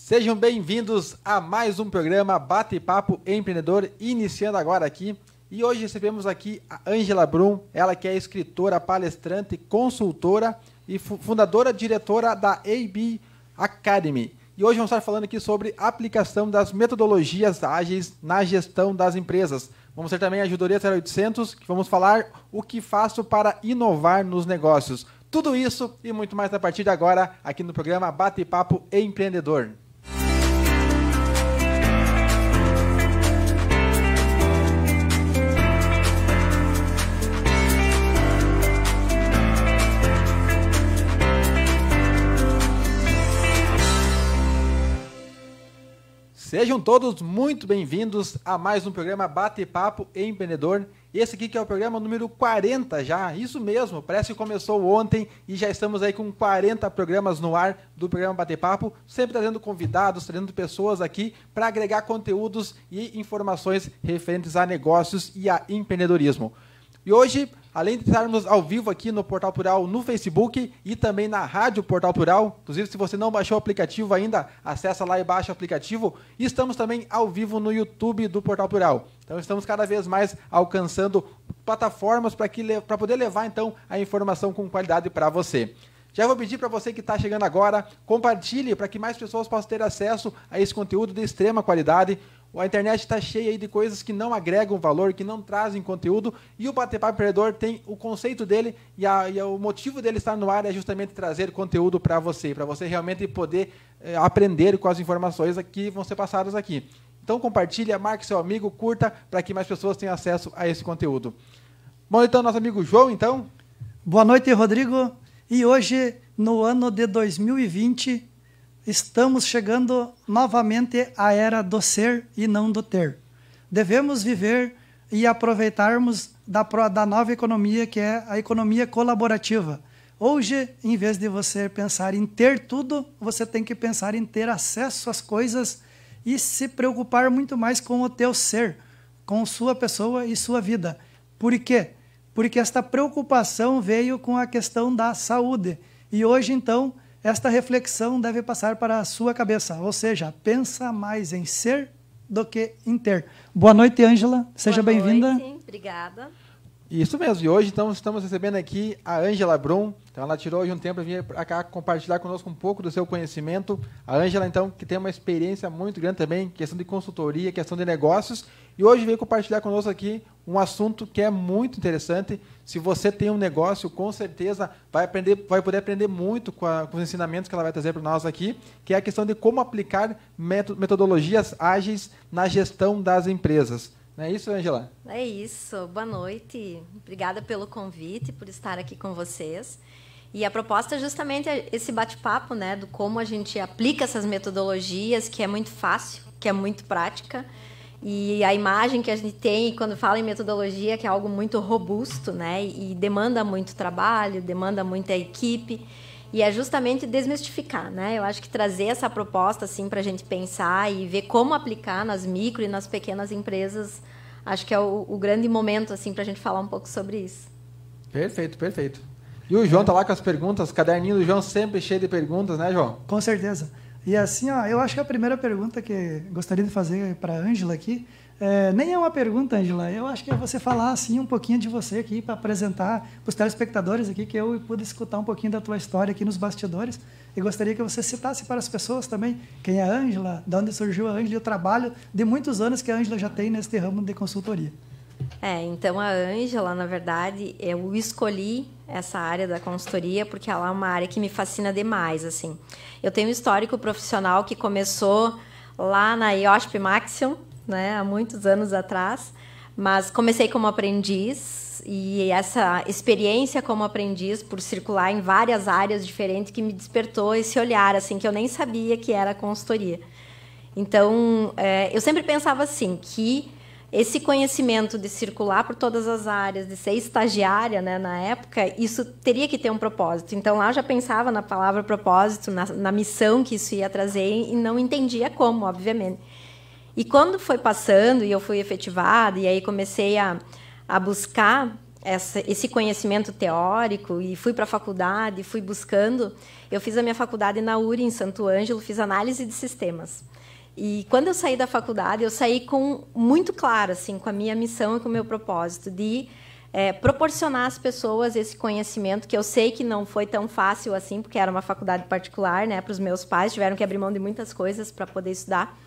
Sejam bem-vindos a mais um programa Bate-Papo Empreendedor, iniciando agora aqui. E hoje recebemos aqui a Ângela Brum, ela que é escritora, palestrante, consultora e fundadora, diretora da AB Academy. E hoje vamos estar falando aqui sobre a aplicação das metodologias ágeis na gestão das empresas. Vamos ter também a Ajudoria 0800, que vamos falar o que faço para inovar nos negócios. Tudo isso e muito mais a partir de agora, aqui no programa Bate-Papo Empreendedor. Sejam todos muito bem-vindos a mais um programa Bate-Papo Empreendedor. Esse aqui que é o programa número 40 já, isso mesmo, parece que começou ontem e já estamos aí com 40 programas no ar do programa Bate-Papo, sempre trazendo convidados, trazendo pessoas aqui para agregar conteúdos e informações referentes a negócios e a empreendedorismo. E hoje, além de estarmos ao vivo aqui no Portal Plural no Facebook e também na Rádio Portal Plural, inclusive se você não baixou o aplicativo ainda, acessa lá e baixa o aplicativo, e estamos também ao vivo no YouTube do Portal Plural. Então estamos cada vez mais alcançando plataformas para poder levar então a informação com qualidade para você. Já vou pedir para você que está chegando agora, compartilhe para que mais pessoas possam ter acesso a esse conteúdo de extrema qualidade. A internet está cheia aí de coisas que não agregam valor, que não trazem conteúdo, e o Bate-Papo Empreendedor tem o conceito dele e o motivo dele estar no ar é justamente trazer conteúdo para você realmente poder aprender com as informações que vão ser passadas aqui. Então compartilha, marque seu amigo, curta, para que mais pessoas tenham acesso a esse conteúdo. Bom, então, nosso amigo João, então. Boa noite, Rodrigo. E hoje, no ano de 2020... estamos chegando novamente à era do ser e não do ter. Devemos viver e aproveitarmos da nova economia, que é a economia colaborativa. Hoje, em vez de você pensar em ter tudo, você tem que pensar em ter acesso às coisas e se preocupar muito mais com o teu ser, com sua pessoa e sua vida. Por quê? Porque esta preocupação veio com a questão da saúde. E hoje, então, esta reflexão deve passar para a sua cabeça, ou seja, pensa mais em ser do que em ter. Boa noite, Ângela. Seja bem-vinda. Boa noite, obrigada. Isso mesmo, e hoje então, estamos recebendo aqui a Ângela Brum. Então, ela tirou hoje um tempo para vir para cá compartilhar conosco um pouco do seu conhecimento. A Ângela, então, que tem uma experiência muito grande também, questão de consultoria, questão de negócios, e hoje veio compartilhar conosco aqui um assunto que é muito interessante. Se você tem um negócio, com certeza vai poder aprender muito com os ensinamentos que ela vai trazer para nós aqui, que é a questão de como aplicar metodologias ágeis na gestão das empresas. Não é isso, Ângela? É isso. Boa noite. Obrigada pelo convite, por estar aqui com vocês. E a proposta é justamente esse bate-papo, né, do como a gente aplica essas metodologias, que é muito fácil, que é muito prática. E a imagem que a gente tem quando fala em metodologia, que é algo muito robusto, né, e demanda muito trabalho, demanda muita equipe. E é justamente desmistificar, né? Eu acho que trazer essa proposta assim, para a gente pensar e ver como aplicar nas micro e nas pequenas empresas, acho que é o grande momento assim, para a gente falar um pouco sobre isso. Perfeito, perfeito. E o João está lá com as perguntas, o caderninho do João sempre cheio de perguntas, né, João? Com certeza. E assim, ó, eu acho que a primeira pergunta que gostaria de fazer para a Ângela aqui, nem é uma pergunta, Ângela, eu acho que é você falar assim, um pouquinho de você aqui, para apresentar para os telespectadores aqui, que eu pude escutar um pouquinho da tua história aqui nos bastidores, e gostaria que você citasse para as pessoas também quem é a Ângela, de onde surgiu a Ângela e o trabalho de muitos anos que a Ângela já tem neste ramo de consultoria. Então a Ângela, na verdade, eu escolhi essa área da consultoria porque ela é uma área que me fascina demais, assim. Eu tenho um histórico profissional que começou lá na IOSP Maxion, né, há muitos anos atrás, mas comecei como aprendiz e essa experiência como aprendiz por circular em várias áreas diferentes que me despertou esse olhar, assim, que eu nem sabia que era consultoria. Então, eu sempre pensava assim, que esse conhecimento de circular por todas as áreas, de ser estagiária, né, na época, isso teria que ter um propósito. Então, lá eu já pensava na palavra propósito, na missão que isso ia trazer e não entendia como, obviamente. E quando foi passando e eu fui efetivada, e aí comecei a buscar esse conhecimento teórico e fui para a faculdade, fui buscando. Eu fiz a minha faculdade na URI, em Santo Ângelo, fiz análise de sistemas. E quando eu saí da faculdade, eu saí com muito claro, assim, com a minha missão e com o meu propósito de proporcionar às pessoas esse conhecimento, que eu sei que não foi tão fácil assim, porque era uma faculdade particular, né, para os meus pais, tiveram que abrir mão de muitas coisas para poder estudar.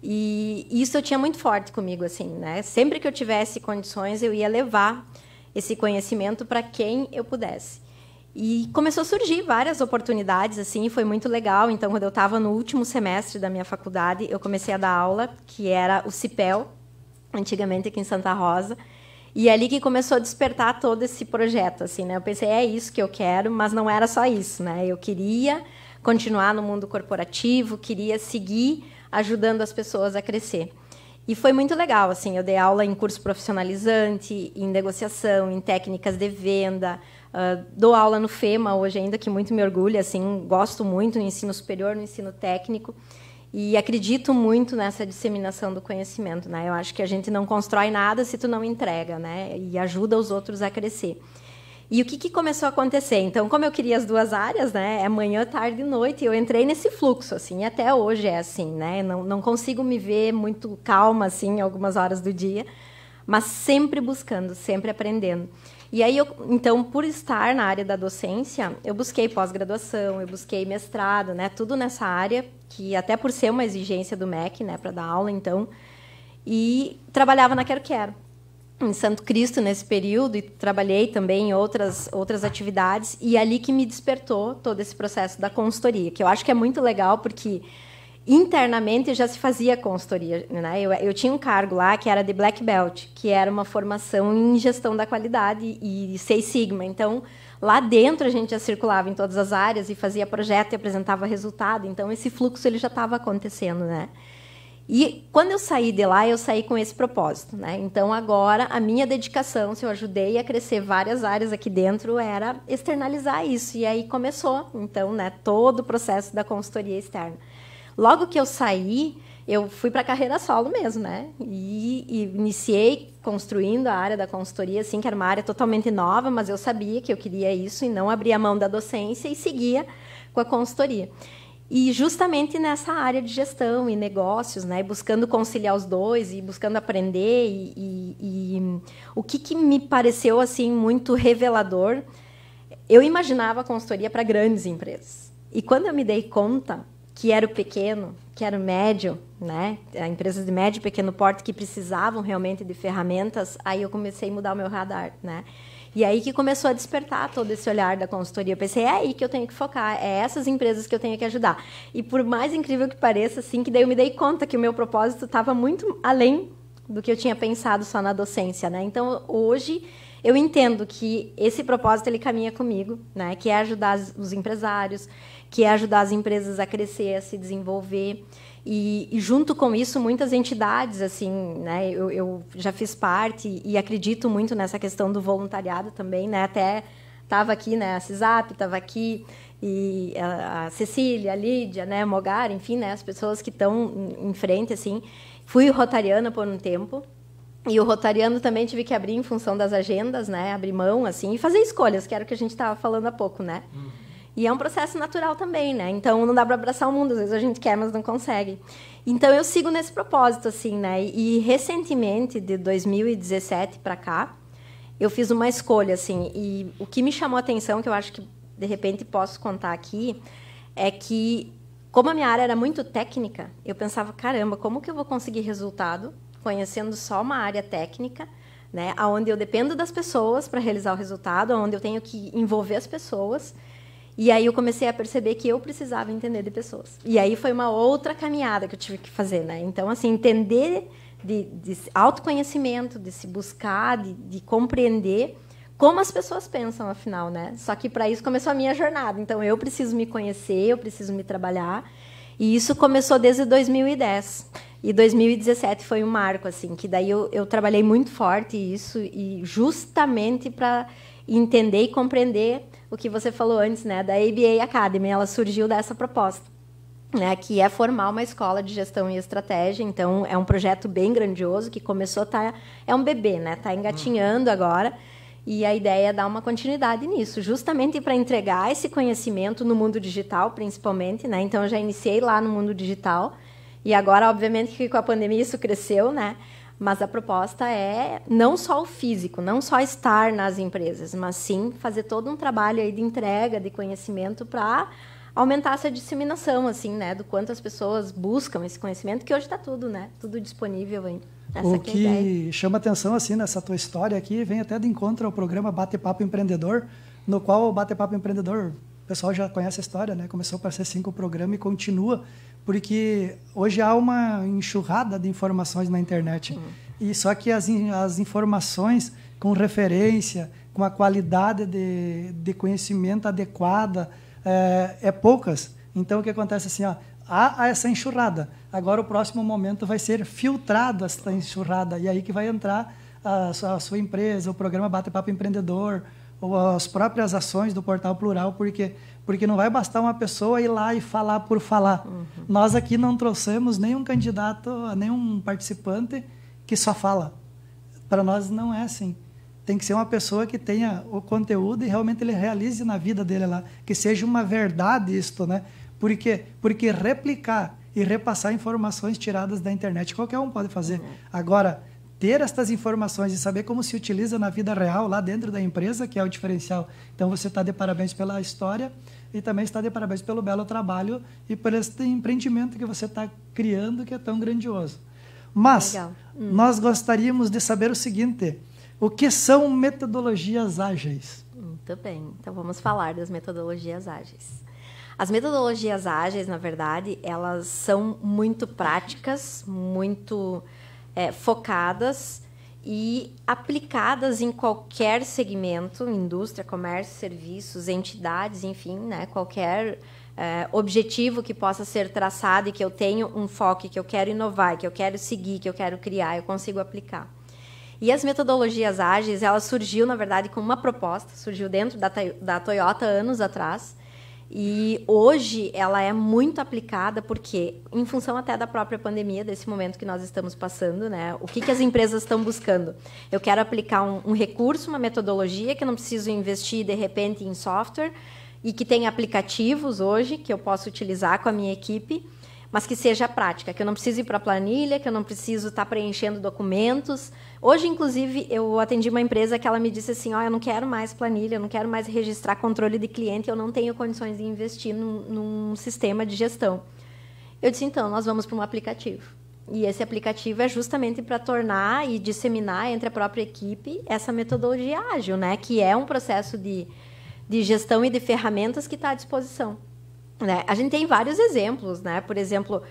E isso eu tinha muito forte comigo, assim, né? Sempre que eu tivesse condições, eu ia levar esse conhecimento para quem eu pudesse. E começou a surgir várias oportunidades, assim, e foi muito legal. Então, quando eu estava no último semestre da minha faculdade, eu comecei a dar aula, que era o CIPEL, antigamente aqui em Santa Rosa, e é ali que começou a despertar todo esse projeto, assim, né? Eu pensei, é isso que eu quero, mas não era só isso, né? Eu queria continuar no mundo corporativo, queria seguir ajudando as pessoas a crescer. E foi muito legal, assim, eu dei aula em curso profissionalizante, em negociação, em técnicas de venda, dou aula no FEMA hoje ainda, que muito me orgulha, assim, gosto muito no ensino superior, no ensino técnico, e acredito muito nessa disseminação do conhecimento, né? Eu acho que a gente não constrói nada se tu não entrega, né? E ajuda os outros a crescer. E o que começou a acontecer? Então, como eu queria as duas áreas, né? É manhã, tarde e noite, eu entrei nesse fluxo, assim, e até hoje é assim, né? Não consigo me ver muito calma, assim, em algumas horas do dia, mas sempre buscando, sempre aprendendo. E aí, então, por estar na área da docência, eu busquei pós-graduação, eu busquei mestrado, né? Tudo nessa área, que até por ser uma exigência do MEC, né? Para dar aula, então, e trabalhava na Quero Quero, em Santo Cristo, nesse período, e trabalhei também em outras atividades, e ali que me despertou todo esse processo da consultoria, que eu acho que é muito legal, porque internamente já se fazia consultoria, né? Eu tinha um cargo lá que era de Black Belt, que era uma formação em gestão da qualidade e Six Sigma. Então, lá dentro a gente já circulava em todas as áreas e fazia projeto e apresentava resultado. Então, esse fluxo ele já estava acontecendo, né? E quando eu saí de lá, eu saí com esse propósito, né? Então, agora, a minha dedicação, se eu ajudei a crescer várias áreas aqui dentro, era externalizar isso. E aí começou, então, né, todo o processo da consultoria externa. Logo que eu saí, eu fui para a carreira solo mesmo, né? E iniciei construindo a área da consultoria, assim, que era uma área totalmente nova, mas eu sabia que eu queria isso e não abria mão da docência e seguia com a consultoria. E justamente nessa área de gestão e negócios, né, buscando conciliar os dois e buscando aprender, e o que me pareceu assim muito revelador, eu imaginava a consultoria para grandes empresas. E quando eu me dei conta que era o pequeno, que era o médio, né, empresas de médio e pequeno porte que precisavam realmente de ferramentas, aí eu comecei a mudar o meu radar, né? E aí que começou a despertar todo esse olhar da consultoria. Eu pensei, é aí que eu tenho que focar, é essas empresas que eu tenho que ajudar. E por mais incrível que pareça, assim, que daí eu me dei conta que o meu propósito estava muito além do que eu tinha pensado só na docência, né? Então, hoje, eu entendo que esse propósito, ele caminha comigo, né? Que é ajudar os empresários, que é ajudar as empresas a crescer, a se desenvolver. E junto com isso, muitas entidades, assim, né, eu já fiz parte e acredito muito nessa questão do voluntariado também, né, até estava aqui, né, a CISAP estava aqui, e a Cecília, a Lídia, né, a Mogar, enfim, né, as pessoas que estão em frente, assim. Fui rotariana por um tempo, e o rotariano também tive que abrir em função das agendas, né, abrir mão, assim, e fazer escolhas, que era o que a gente estava falando há pouco, né. E é um processo natural também, né? Então, não dá para abraçar o mundo. Às vezes a gente quer, mas não consegue. Então, eu sigo nesse propósito, assim, né? E, recentemente, de 2017 para cá, eu fiz uma escolha, assim. E o que me chamou a atenção, que eu acho que, de repente, posso contar aqui, é que, como a minha área era muito técnica, eu pensava, caramba, como que eu vou conseguir resultado conhecendo só uma área técnica, né? Onde eu dependo das pessoas para realizar o resultado, onde eu tenho que envolver as pessoas. E aí eu comecei a perceber que eu precisava entender de pessoas. E aí foi uma outra caminhada que eu tive que fazer, né? Então, assim, entender de autoconhecimento, de se buscar, de compreender como as pessoas pensam, afinal, né? Só que para isso começou a minha jornada. Então, eu preciso me conhecer, eu preciso me trabalhar. E isso começou desde 2010. E 2017 foi um marco, assim, que daí eu trabalhei muito forte isso, e justamente para entender e compreender o que você falou antes, né, da ABA Academy. Ela surgiu dessa proposta, né, que é formar uma escola de gestão e estratégia. Então, é um projeto bem grandioso que começou, é um bebê, né, está engatinhando agora. E a ideia é dar uma continuidade nisso, justamente para entregar esse conhecimento no mundo digital, principalmente, né? Então, eu já iniciei lá no mundo digital e agora, obviamente, que com a pandemia isso cresceu, né? Mas a proposta é não só o físico, não só estar nas empresas, mas sim fazer todo um trabalho aí de entrega de conhecimento para aumentar essa disseminação, assim, né? Do quanto as pessoas buscam esse conhecimento, que hoje está tudo, né? Tudo disponível aí. O que chama atenção assim nessa tua história aqui vem até de encontro ao programa Bate-Papo Empreendedor, no qual o Bate-Papo Empreendedor, o pessoal já conhece a história, né? Começou para ser 5 programas e continua, porque hoje há uma enxurrada de informações na internet. E só que as informações com referência, com a qualidade de conhecimento adequada, é poucas. Então, o que acontece assim, ó, há essa enxurrada. Agora, o próximo momento vai ser filtrado essa enxurrada. E aí que vai entrar a sua empresa, o programa Bate-Papo Empreendedor, ou as próprias ações do Portal Plural, porque não vai bastar uma pessoa ir lá e falar por falar. Nós aqui não trouxemos nenhum candidato, nenhum participante que só fala. Para nós não é assim. Tem que ser uma pessoa que tenha o conteúdo e realmente ele realize na vida dele lá. Que seja uma verdade isto, né? Por quê? Porque replicar e repassar informações tiradas da internet, qualquer um pode fazer. Agora, ter estas informações e saber como se utiliza na vida real, lá dentro da empresa, que é o diferencial. Então, você está de parabéns pela história e também está de parabéns pelo belo trabalho e por esse empreendimento que você está criando, que é tão grandioso. Mas, nós gostaríamos de saber o seguinte: o que são metodologias ágeis? Muito bem. Então, vamos falar das metodologias ágeis. As metodologias ágeis, na verdade, elas são muito práticas, muito focadas e aplicadas em qualquer segmento, indústria, comércio, serviços, entidades, enfim, né, qualquer objetivo que possa ser traçado e que eu tenho um foco, que eu quero inovar, que eu quero seguir, que eu quero criar, eu consigo aplicar. E as metodologias ágeis, ela surgiu, na verdade, com uma proposta, surgiu dentro da Toyota anos atrás. E hoje ela é muito aplicada porque, em função até da própria pandemia, desse momento que nós estamos passando, né? O que as empresas estão buscando? Eu quero aplicar um recurso, uma metodologia que eu não preciso investir, de repente, em software e que tem aplicativos hoje que eu posso utilizar com a minha equipe, mas que seja prática, que eu não preciso ir para a planilha, que eu não preciso estar preenchendo documentos. Hoje, inclusive, eu atendi uma empresa que ela me disse assim, eu não quero mais planilha, eu não quero mais registrar controle de cliente, eu não tenho condições de investir num sistema de gestão. Eu disse, então, nós vamos para um aplicativo. E esse aplicativo é justamente para tornar e disseminar entre a própria equipe essa metodologia ágil, né? Que é um processo de gestão e de ferramentas que está à disposição. Né? A gente tem vários exemplos, né? Por exemplo,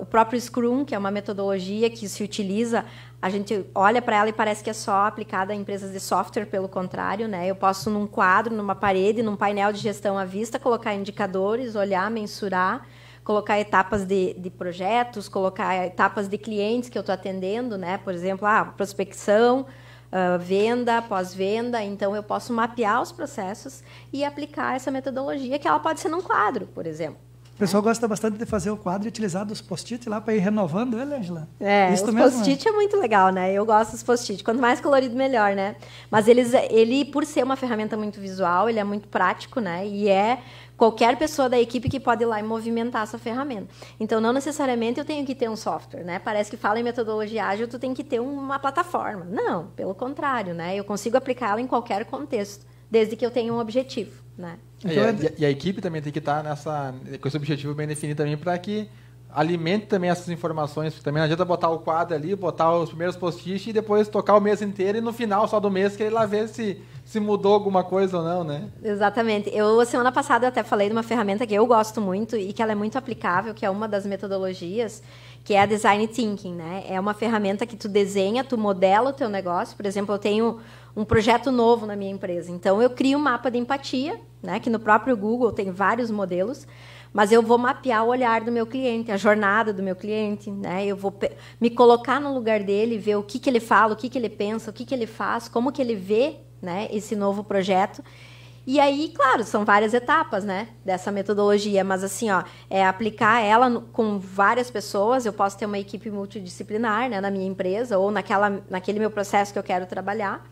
o próprio Scrum, que é uma metodologia que se utiliza, a gente olha para ela e parece que é só aplicada a empresas de software, pelo contrário, né? Eu posso, num quadro, numa parede, num painel de gestão à vista, colocar indicadores, olhar, mensurar, colocar etapas de projetos, colocar etapas de clientes que eu estou atendendo, né? Por exemplo, prospecção, venda, pós-venda. Então, eu posso mapear os processos e aplicar essa metodologia, que ela pode ser num quadro, por exemplo. O pessoal gosta bastante de fazer o quadro e utilizar dos post-it lá para ir renovando ele, Angela? Os post-it é muito legal, né? Eu gosto dos post-it. Quanto mais colorido, melhor, né? Mas ele, por ser uma ferramenta muito visual, ele é muito prático, né? E qualquer pessoa da equipe que pode ir lá e movimentar essa ferramenta. Então, não necessariamente eu tenho que ter um software, né? Parece que fala em metodologia ágil, tu tem que ter uma plataforma. Não, pelo contrário, né? Eu consigo aplicá-la em qualquer contexto, desde que eu tenha um objetivo, né? E a equipe também tem que estar com esse objetivo bem definido também, para que alimente também essas informações. Também não adianta botar o quadro ali, botar os primeiros post-it e depois tocar o mês inteiro e no final só do mês querer lá ver se mudou alguma coisa ou não, né? Exatamente. Semana passada, eu até falei de uma ferramenta que eu gosto muito e que ela é muito aplicável, que é uma das metodologias, que é a Design Thinking, né? É uma ferramenta que tu desenha, tu modela o teu negócio. Por exemplo, eu tenho um projeto novo na minha empresa. Então, eu crio um mapa de empatia, né? Que no próprio Google tem vários modelos, mas eu vou mapear o olhar do meu cliente, a jornada do meu cliente, né? Eu vou me colocar no lugar dele, ver o que ele fala, o que ele pensa, o que ele faz, como que ele vê, né, esse novo projeto. E aí, claro, são várias etapas, né, dessa metodologia, mas assim, aplicar ela com várias pessoas. Eu posso ter uma equipe multidisciplinar, né, na minha empresa ou naquele meu processo que eu quero trabalhar.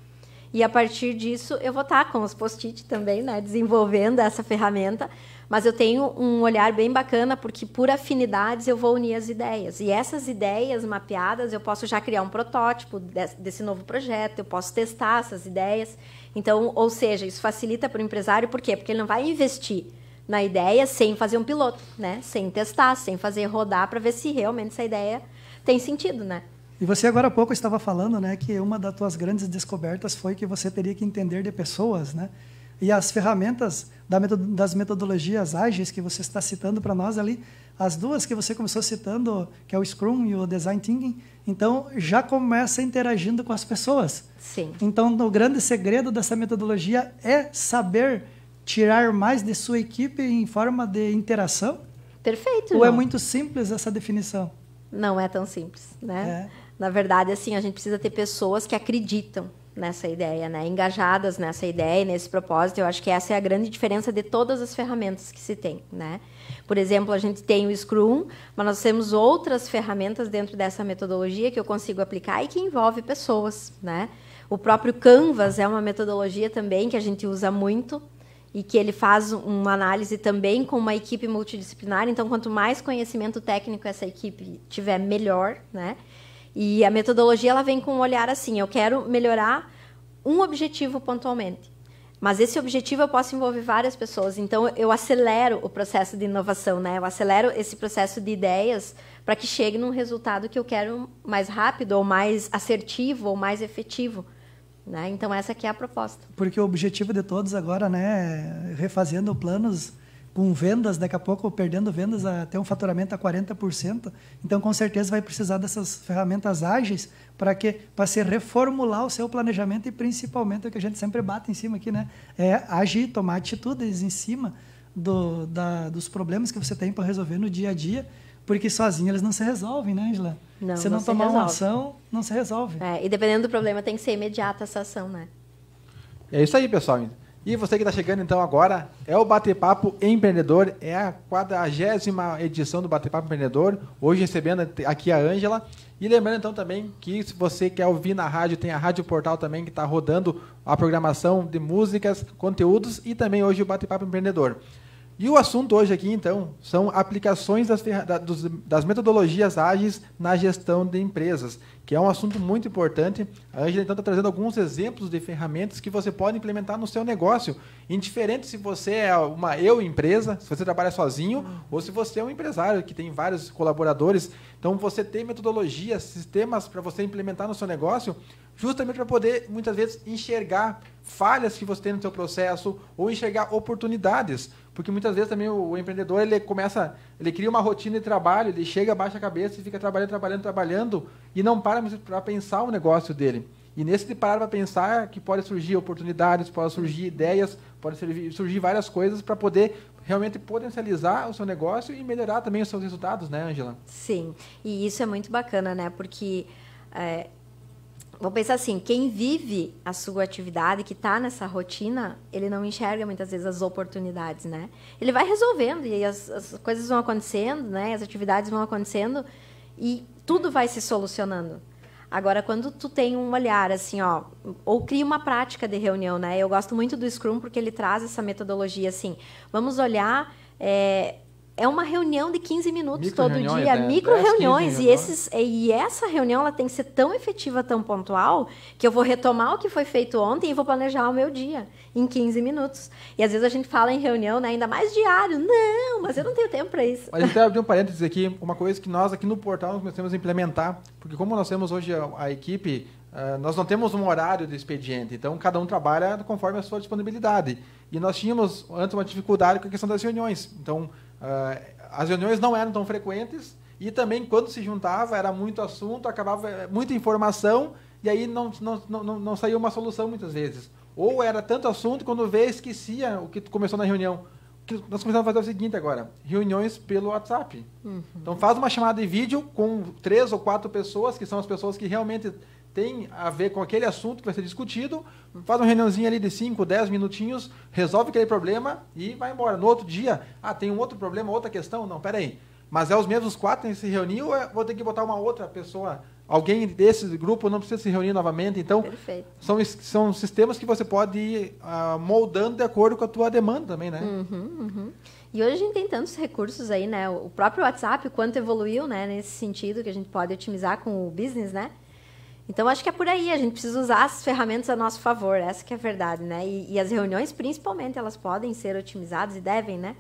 E a partir disso, eu vou estar com os post-it também, né, desenvolvendo essa ferramenta. Mas eu tenho um olhar bem bacana, porque por afinidades eu vou unir as ideias. E essas ideias mapeadas, eu posso já criar um protótipo desse novo projeto, eu posso testar essas ideias. Então, ou seja, isso facilita para o empresário, por quê? Porque ele não vai investir na ideia sem fazer um piloto, né? Sem testar, sem fazer rodar para ver se realmente essa ideia tem sentido, né? E você agora há pouco estava falando, né, que uma das tuas grandes descobertas foi que você teria que entender de pessoas, né? E as ferramentas das metodologias ágeis que você está citando para nós ali, as duas que você começou citando, que é o Scrum e o Design Thinking, então já começa interagindo com as pessoas. Sim. Então, o grande segredo dessa metodologia é saber tirar mais de sua equipe em forma de interação? Perfeito. Ou João. é muito simples essa definição? Não é tão simples, né? Na verdade, assim, a gente precisa ter pessoas que acreditam nessa ideia, né? Engajadas nessa ideia, nesse propósito. Eu acho que essa é a grande diferença de todas as ferramentas que se tem, né? Por exemplo, a gente tem o Scrum, mas nós temos outras ferramentas dentro dessa metodologia que eu consigo aplicar e que envolve pessoas, né? O próprio Canvas é uma metodologia também que a gente usa muito e que ele faz uma análise também com uma equipe multidisciplinar. Então, quanto mais conhecimento técnico essa equipe tiver, melhor, né? E a metodologia ela vem com um olhar assim, eu quero melhorar um objetivo pontualmente, mas esse objetivo eu posso envolver várias pessoas, então eu acelero o processo de inovação, né? Eu acelero esse processo de ideias para que chegue num resultado que eu quero mais rápido, ou mais assertivo, ou mais efetivo, né? Então essa aqui é a proposta. Porque o objetivo de todos agora, né, refazendo planos com vendas, daqui a pouco perdendo vendas até um faturamento a 40%. Então, com certeza, vai precisar dessas ferramentas ágeis para se reformular o seu planejamento e, principalmente, o que a gente sempre bate em cima aqui, né? É agir, tomar atitudes em cima dos problemas que você tem para resolver no dia a dia, porque sozinho eles não se resolvem, né, Angela? Não, se não tomar uma ação, não se resolve. E dependendo do problema, tem que ser imediata essa ação, né? É isso aí, pessoal. E você que está chegando então agora, é o Bate-Papo Empreendedor, é a 40ª edição do Bate-Papo Empreendedor, hoje recebendo aqui a Ângela. E lembrando então também que se você quer ouvir na rádio, tem a Rádio Portal também que está rodando a programação de músicas, conteúdos e também hoje o Bate-Papo Empreendedor. E o assunto hoje aqui, então, são aplicações das metodologias ágeis na gestão de empresas, que é um assunto muito importante. A Ângela, então, está trazendo alguns exemplos de ferramentas que você pode implementar no seu negócio, indiferente se você é uma empresa, se você trabalha sozinho, ou se você é um empresário que tem vários colaboradores. Então, você tem metodologias, sistemas para você implementar no seu negócio, justamente para poder, muitas vezes, enxergar falhas que você tem no seu processo ou enxergar oportunidades. Porque muitas vezes também o empreendedor ele cria uma rotina de trabalho, ele chega, baixa a cabeça e fica trabalhando e não para para pensar o negócio dele. E nesse de parar para pensar que pode surgir oportunidades, pode surgir ideias, pode surgir várias coisas para poder realmente potencializar o seu negócio e melhorar também os seus resultados, né, Ângela? Sim, e isso é muito bacana, né? Porque vamos pensar assim, quem vive a sua atividade, que está nessa rotina, ele não enxerga muitas vezes as oportunidades, né? Ele vai resolvendo e as coisas vão acontecendo, né? As atividades vão acontecendo e tudo vai se solucionando. Agora, quando tu tem um olhar assim, ó, ou cria uma prática de reunião, né? Eu gosto muito do Scrum porque ele traz essa metodologia assim, vamos olhar... É uma reunião de 15 minutos todo dia, né? micro-reuniões. E essa reunião ela tem que ser tão efetiva, tão pontual, que eu vou retomar o que foi feito ontem e vou planejar o meu dia em 15 minutos. E às vezes a gente fala em reunião, né, ainda mais diário. Não, mas eu não tenho tempo para isso. Mas até abrir um parênteses aqui, uma coisa que nós aqui no portal nós começamos a implementar, porque como nós temos hoje a equipe, nós não temos um horário de expediente, então cada um trabalha conforme a sua disponibilidade. E nós tínhamos antes uma dificuldade com a questão das reuniões. Então, as reuniões não eram tão frequentes e também quando se juntava era muito assunto, acabava muita informação e aí não saía uma solução muitas vezes. Ou era tanto assunto, quando vê, esquecia o que começou na reunião. Nós começamos a fazer o seguinte agora, reuniões pelo WhatsApp. Então faz uma chamada de vídeo com 3 ou 4 pessoas, que são as pessoas que realmente têm a ver com aquele assunto que vai ser discutido, faz uma reuniãozinha ali de 5, 10 minutinhos, resolve aquele problema e vai embora. No outro dia, tem um outro problema, outra questão? Não, peraí. Mas é os mesmos 4 que se reunir ou vou ter que botar uma outra pessoa? Alguém desse grupo não precisa se reunir novamente? Então, são sistemas que você pode ir moldando de acordo com a tua demanda também, né? E hoje a gente tem tantos recursos aí, né? O próprio WhatsApp, o quanto evoluiu, né? Nesse sentido, que a gente pode otimizar com o business, né? Então, acho que é por aí. A gente precisa usar as ferramentas a nosso favor. Essa que é a verdade, né? E as reuniões, principalmente, elas podem ser otimizadas e devem, né?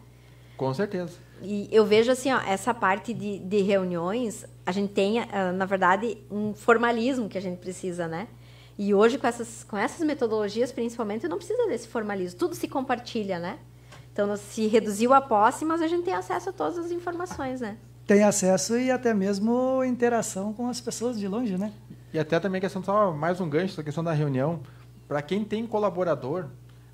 Com certeza. E eu vejo, assim, ó, essa parte de reuniões, a gente tem, na verdade, um formalismo que a gente precisa, né? E hoje, com essas metodologias, principalmente, não precisa desse formalismo. Tudo se compartilha, né? Então, se reduziu a posse, mas a gente tem acesso a todas as informações, né? Tem acesso e até mesmo interação com as pessoas de longe, né? E até também a questão, só mais um gancho, a questão da reunião. Para quem tem colaborador,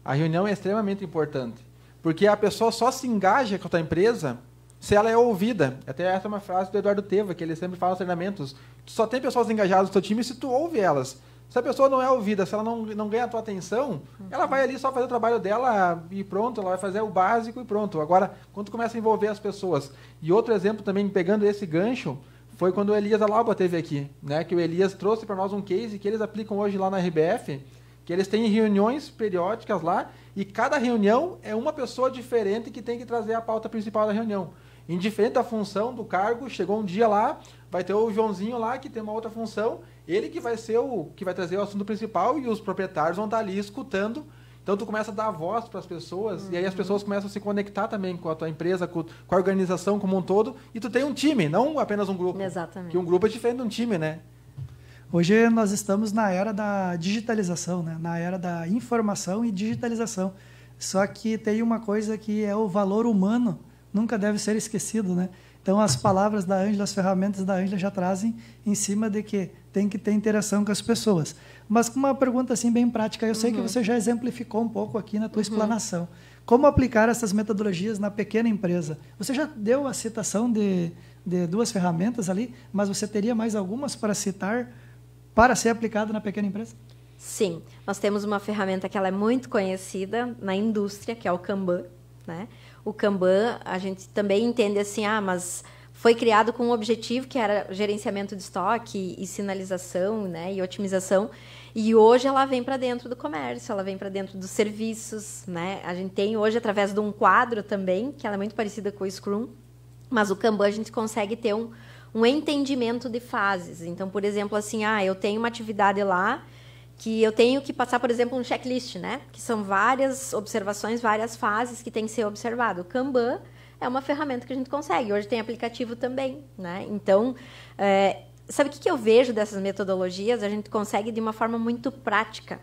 a reunião é extremamente importante. Porque a pessoa só se engaja com a tua empresa se ela é ouvida. Até essa é uma frase do Eduardo Teva, que ele sempre fala nos treinamentos. Tu só tem pessoas engajadas no teu time se tu ouve elas. Se a pessoa não é ouvida, se ela não ganha a tua atenção, ela vai ali só fazer o trabalho dela e pronto, ela vai fazer o básico e pronto. Agora, quando tu começa a envolver as pessoas. E outro exemplo também, pegando esse gancho, foi quando o Elias Alaba esteve aqui, né? Que o Elias trouxe para nós um case que eles aplicam hoje lá na RBF, que eles têm reuniões periódicas lá, e cada reunião é uma pessoa diferente que tem que trazer a pauta principal da reunião. Indiferente da função do cargo, chegou um dia lá, vai ter o Joãozinho lá, que tem uma outra função, ele que vai ser o que vai trazer o assunto principal, e os proprietários vão estar ali escutando. Então, tu começa a dar voz para as pessoas, e aí as pessoas começam a se conectar também com a tua empresa, com a organização como um todo, e tu tem um time, não apenas um grupo. Exatamente. Que um grupo é diferente de um time, né? Hoje nós estamos na era da digitalização, né? Na era da informação e digitalização. Só que tem uma coisa que é o valor humano, nunca deve ser esquecido, né? Então, as palavras da Ângela, as ferramentas da Ângela já trazem em cima de que tem que ter interação com as pessoas. Mas com uma pergunta assim bem prática, eu sei que você já exemplificou um pouco aqui na tua explanação. Como aplicar essas metodologias na pequena empresa? Você já deu a citação de 2 ferramentas ali, mas você teria mais algumas para citar para ser aplicado na pequena empresa? Sim, nós temos uma ferramenta que ela é muito conhecida na indústria, que é o Kanban, né? O Kanban, a gente também entende assim, mas foi criado com um objetivo que era gerenciamento de estoque e sinalização, né, e otimização, e hoje ela vem para dentro do comércio, ela vem para dentro dos serviços, né? A gente tem hoje, através de um quadro também, que ela é muito parecida com o Scrum, mas o Kanban a gente consegue ter um entendimento de fases. Então, por exemplo, assim, eu tenho uma atividade lá que eu tenho que passar, por exemplo, um checklist, né? Que são várias observações, várias fases que tem que ser observado. O Kanban é uma ferramenta que a gente consegue. Hoje tem aplicativo também, né? Então, sabe o que eu vejo dessas metodologias? A gente consegue, de uma forma muito prática,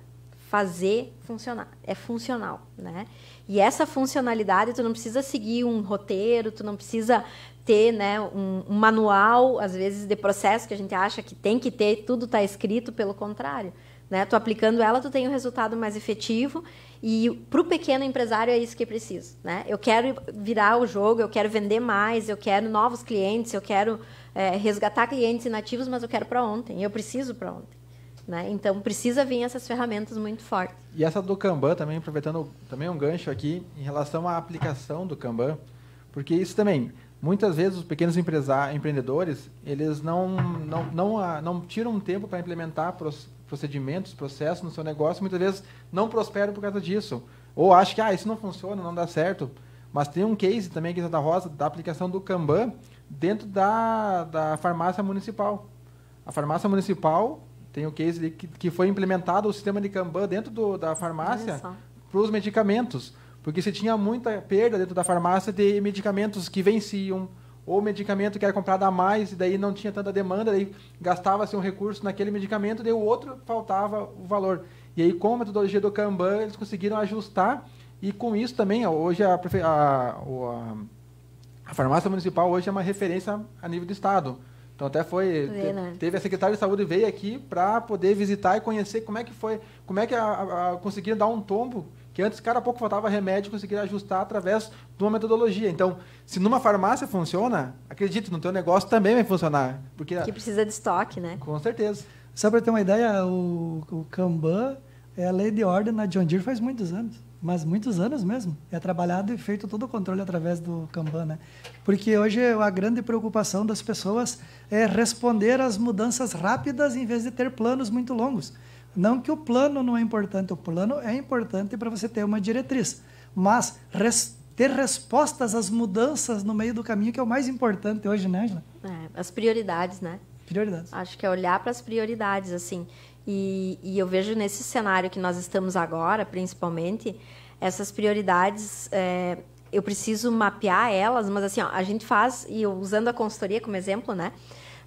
fazer funcionar. É funcional, né? E essa funcionalidade, tu não precisa seguir um roteiro, tu não precisa ter, né, um manual, às vezes, de processo que a gente acha que tem que ter, tudo está escrito, pelo contrário. Né? Tu aplicando ela, tu tem um resultado mais efetivo, e para o pequeno empresário é isso que preciso. Né? Eu quero virar o jogo, eu quero vender mais, eu quero novos clientes, eu quero resgatar clientes inativos, mas eu quero para ontem, eu preciso para ontem. Né? Então, precisa vir essas ferramentas muito fortes. E essa do Kanban, também, aproveitando também um gancho aqui, em relação à aplicação do Kanban, porque isso também, muitas vezes os pequenos empreendedores, eles não tiram um tempo para implementar procedimentos, processos no seu negócio, muitas vezes não prosperam por causa disso. Ou acham que isso não funciona, não dá certo. Mas tem um case também aqui em Santa Rosa, da aplicação do Kanban dentro da farmácia municipal. A farmácia municipal tem o case que foi implementado o sistema de Kanban dentro da farmácia para os medicamentos. Porque se tinha muita perda dentro da farmácia de medicamentos que venciam, ou medicamento que era comprado a mais e daí não tinha tanta demanda, daí gastava-se um recurso naquele medicamento, daí o outro faltava o valor. E aí, com a metodologia do Kanban, eles conseguiram ajustar, e com isso também, hoje a farmácia municipal hoje é uma referência a nível do estado. Então até teve a secretária de saúde veio aqui para poder visitar e conhecer como é que conseguiram dar um tombo, que antes, cada pouco faltava remédio, conseguiram ajustar através de uma metodologia. Então, se numa farmácia funciona, acredite, no teu negócio também vai funcionar. Porque precisa de estoque, né? Com certeza. Só para ter uma ideia, o Kanban é a lei de ordem na John Deere faz muitos anos. mas muitos anos mesmo. É trabalhado e feito todo o controle através do Kanban, né? Porque hoje a grande preocupação das pessoas é responder às mudanças rápidas em vez de ter planos muito longos. Não que o plano não é importante, o plano é importante para você ter uma diretriz, mas ter respostas às mudanças no meio do caminho que é o mais importante hoje, né, Angela? As prioridades, né? Prioridades. Acho que é olhar para as prioridades, assim. E eu vejo nesse cenário que nós estamos agora, principalmente, essas prioridades, eu preciso mapear elas, mas assim, ó, a gente faz, e usando a consultoria como exemplo, né?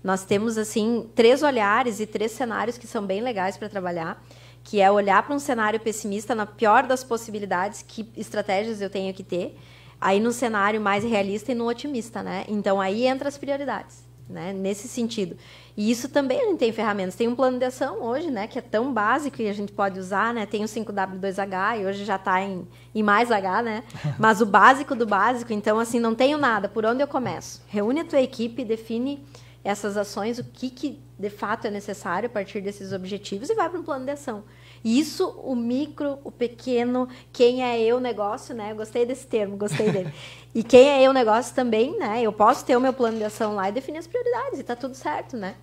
Nós temos, assim, 3 olhares e 3 cenários que são bem legais para trabalhar, que é olhar para um cenário pessimista na pior das possibilidades, que estratégias eu tenho que ter, aí no cenário mais realista e no otimista, né? Então, aí entra as prioridades, né? Nesse sentido. E isso também a gente tem ferramentas. Tem um plano de ação hoje, né? Que é tão básico e a gente pode usar, né? Tem o 5W2H e hoje já está em mais H, né? Mas o básico do básico, então, assim, não tenho nada. Por onde eu começo? Reúne a tua equipe, define essas ações, o que de fato é necessário a partir desses objetivos e vai para um plano de ação. E isso, o micro, o pequeno, quem é eu negócio, né? Eu gostei desse termo, gostei dele. E quem é eu negócio também, né? Eu posso ter o meu plano de ação lá e definir as prioridades e tá tudo certo, né?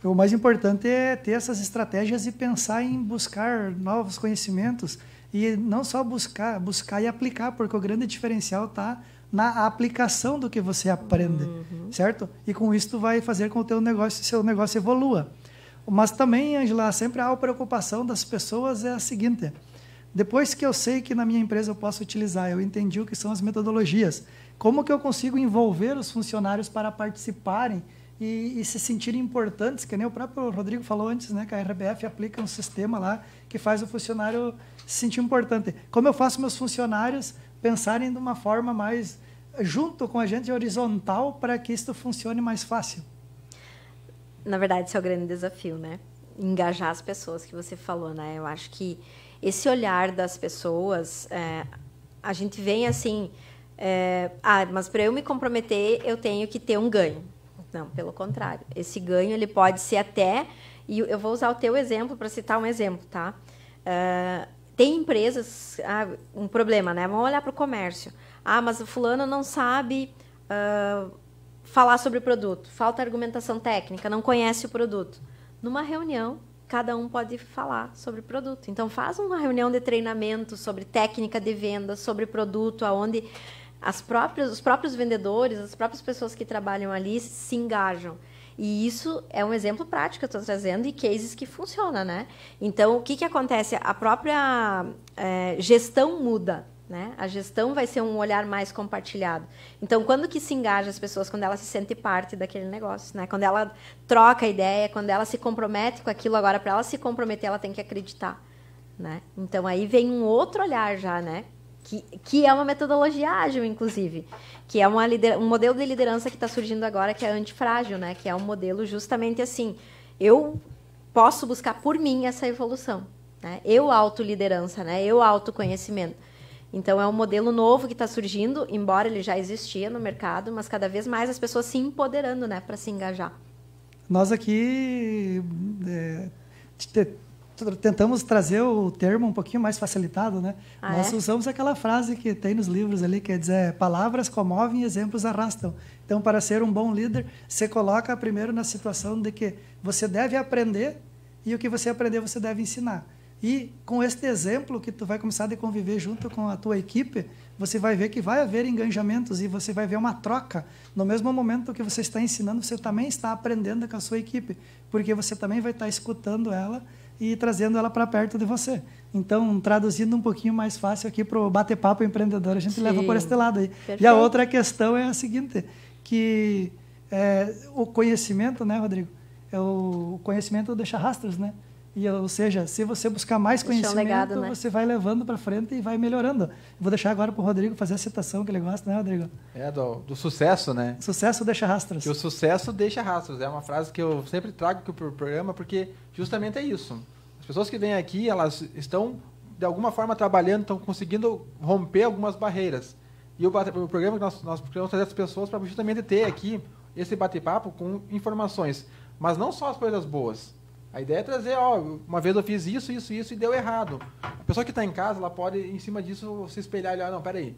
O mais importante é ter essas estratégias e pensar em buscar novos conhecimentos e não só buscar e aplicar, porque o grande diferencial está na aplicação do que você aprende, certo? E com isso tu vai fazer com que o seu negócio evolua. Mas também, Angela, sempre há a preocupação das pessoas é a seguinte: depois que eu sei que na minha empresa eu posso utilizar, eu entendi o que são as metodologias, como que eu consigo envolver os funcionários para participarem e se sentirem importantes, que nem o próprio Rodrigo falou antes, né, que a RBF aplica um sistema lá que faz o funcionário se sentir importante. Como eu faço meus funcionários pensarem de uma forma mais junto com a gente, horizontal, para que isso funcione mais fácil? Na verdade, esse é o grande desafio, né? Engajar as pessoas que você falou, né? Eu acho que esse olhar das pessoas, a gente vem assim, mas para eu me comprometer, eu tenho que ter um ganho. Não, pelo contrário. Esse ganho, ele pode ser até, e eu vou usar o teu exemplo para citar um exemplo, tá? Tem empresas, um problema, né? Vamos olhar para o comércio. Mas o fulano não sabe falar sobre o produto, falta argumentação técnica, não conhece o produto. Numa reunião, cada um pode falar sobre o produto. Então, faz uma reunião de treinamento sobre técnica de venda, sobre produto, onde os próprios vendedores, as próprias pessoas que trabalham ali se engajam. E isso é um exemplo prático que eu estou trazendo e cases que funcionam, né? Então, o que acontece? A própria gestão muda, né? A gestão vai ser um olhar mais compartilhado. Então, quando que se engaja as pessoas? Quando ela se sente parte daquele negócio, né? Quando ela troca a ideia, quando ela se compromete com aquilo. Agora, para ela se comprometer, ela tem que acreditar, né? Então, aí vem um outro olhar já, né? Que é uma metodologia ágil, inclusive, que é um modelo de liderança que está surgindo agora, que é antifrágil, né? Que é um modelo justamente assim, eu posso buscar por mim essa evolução, né? Eu autoliderança, né? Eu autoconhecimento. Então, é um modelo novo que está surgindo, embora ele já existia no mercado, mas cada vez mais as pessoas se empoderando, né? Para se engajar. Nós aqui tentamos trazer o termo um pouquinho mais facilitado, né? Nós usamos aquela frase que tem nos livros ali, que diz, palavras comovem, exemplos arrastam. Então, para ser um bom líder, você coloca primeiro na situação de que você deve aprender e o que você aprender você deve ensinar. E com este exemplo que tu vai começar a conviver junto com a tua equipe, você vai ver que vai haver engajamentos e você vai ver uma troca. No mesmo momento que você está ensinando, você também está aprendendo com a sua equipe, porque você também vai estar escutando ela e trazendo ela para perto de você. Então, traduzindo um pouquinho mais fácil aqui para o bate-papo empreendedor, a gente leva por este lado aí. Perfeito. E a outra questão é a seguinte, que o conhecimento, né, Rodrigo? O conhecimento deixa rastros, né? Ou seja, se você buscar mais conhecimento, legado, né? Você vai levando para frente e vai melhorando. Vou deixar agora para o Rodrigo fazer a citação que ele gosta, né, Rodrigo? Do sucesso, né? Sucesso deixa rastros. Que o sucesso deixa rastros. É uma frase que eu sempre trago aqui para o programa, porque justamente é isso. As pessoas que vêm aqui, elas estão, de alguma forma, trabalhando, estão conseguindo romper algumas barreiras. E o programa que nós procuramos trazer as pessoas para justamente ter aqui esse bate-papo com informações. Mas não só as coisas boas. A ideia é trazer, uma vez eu fiz isso e deu errado. A pessoa que está em casa, ela pode, em cima disso, se espelhar e olhar, não, peraí,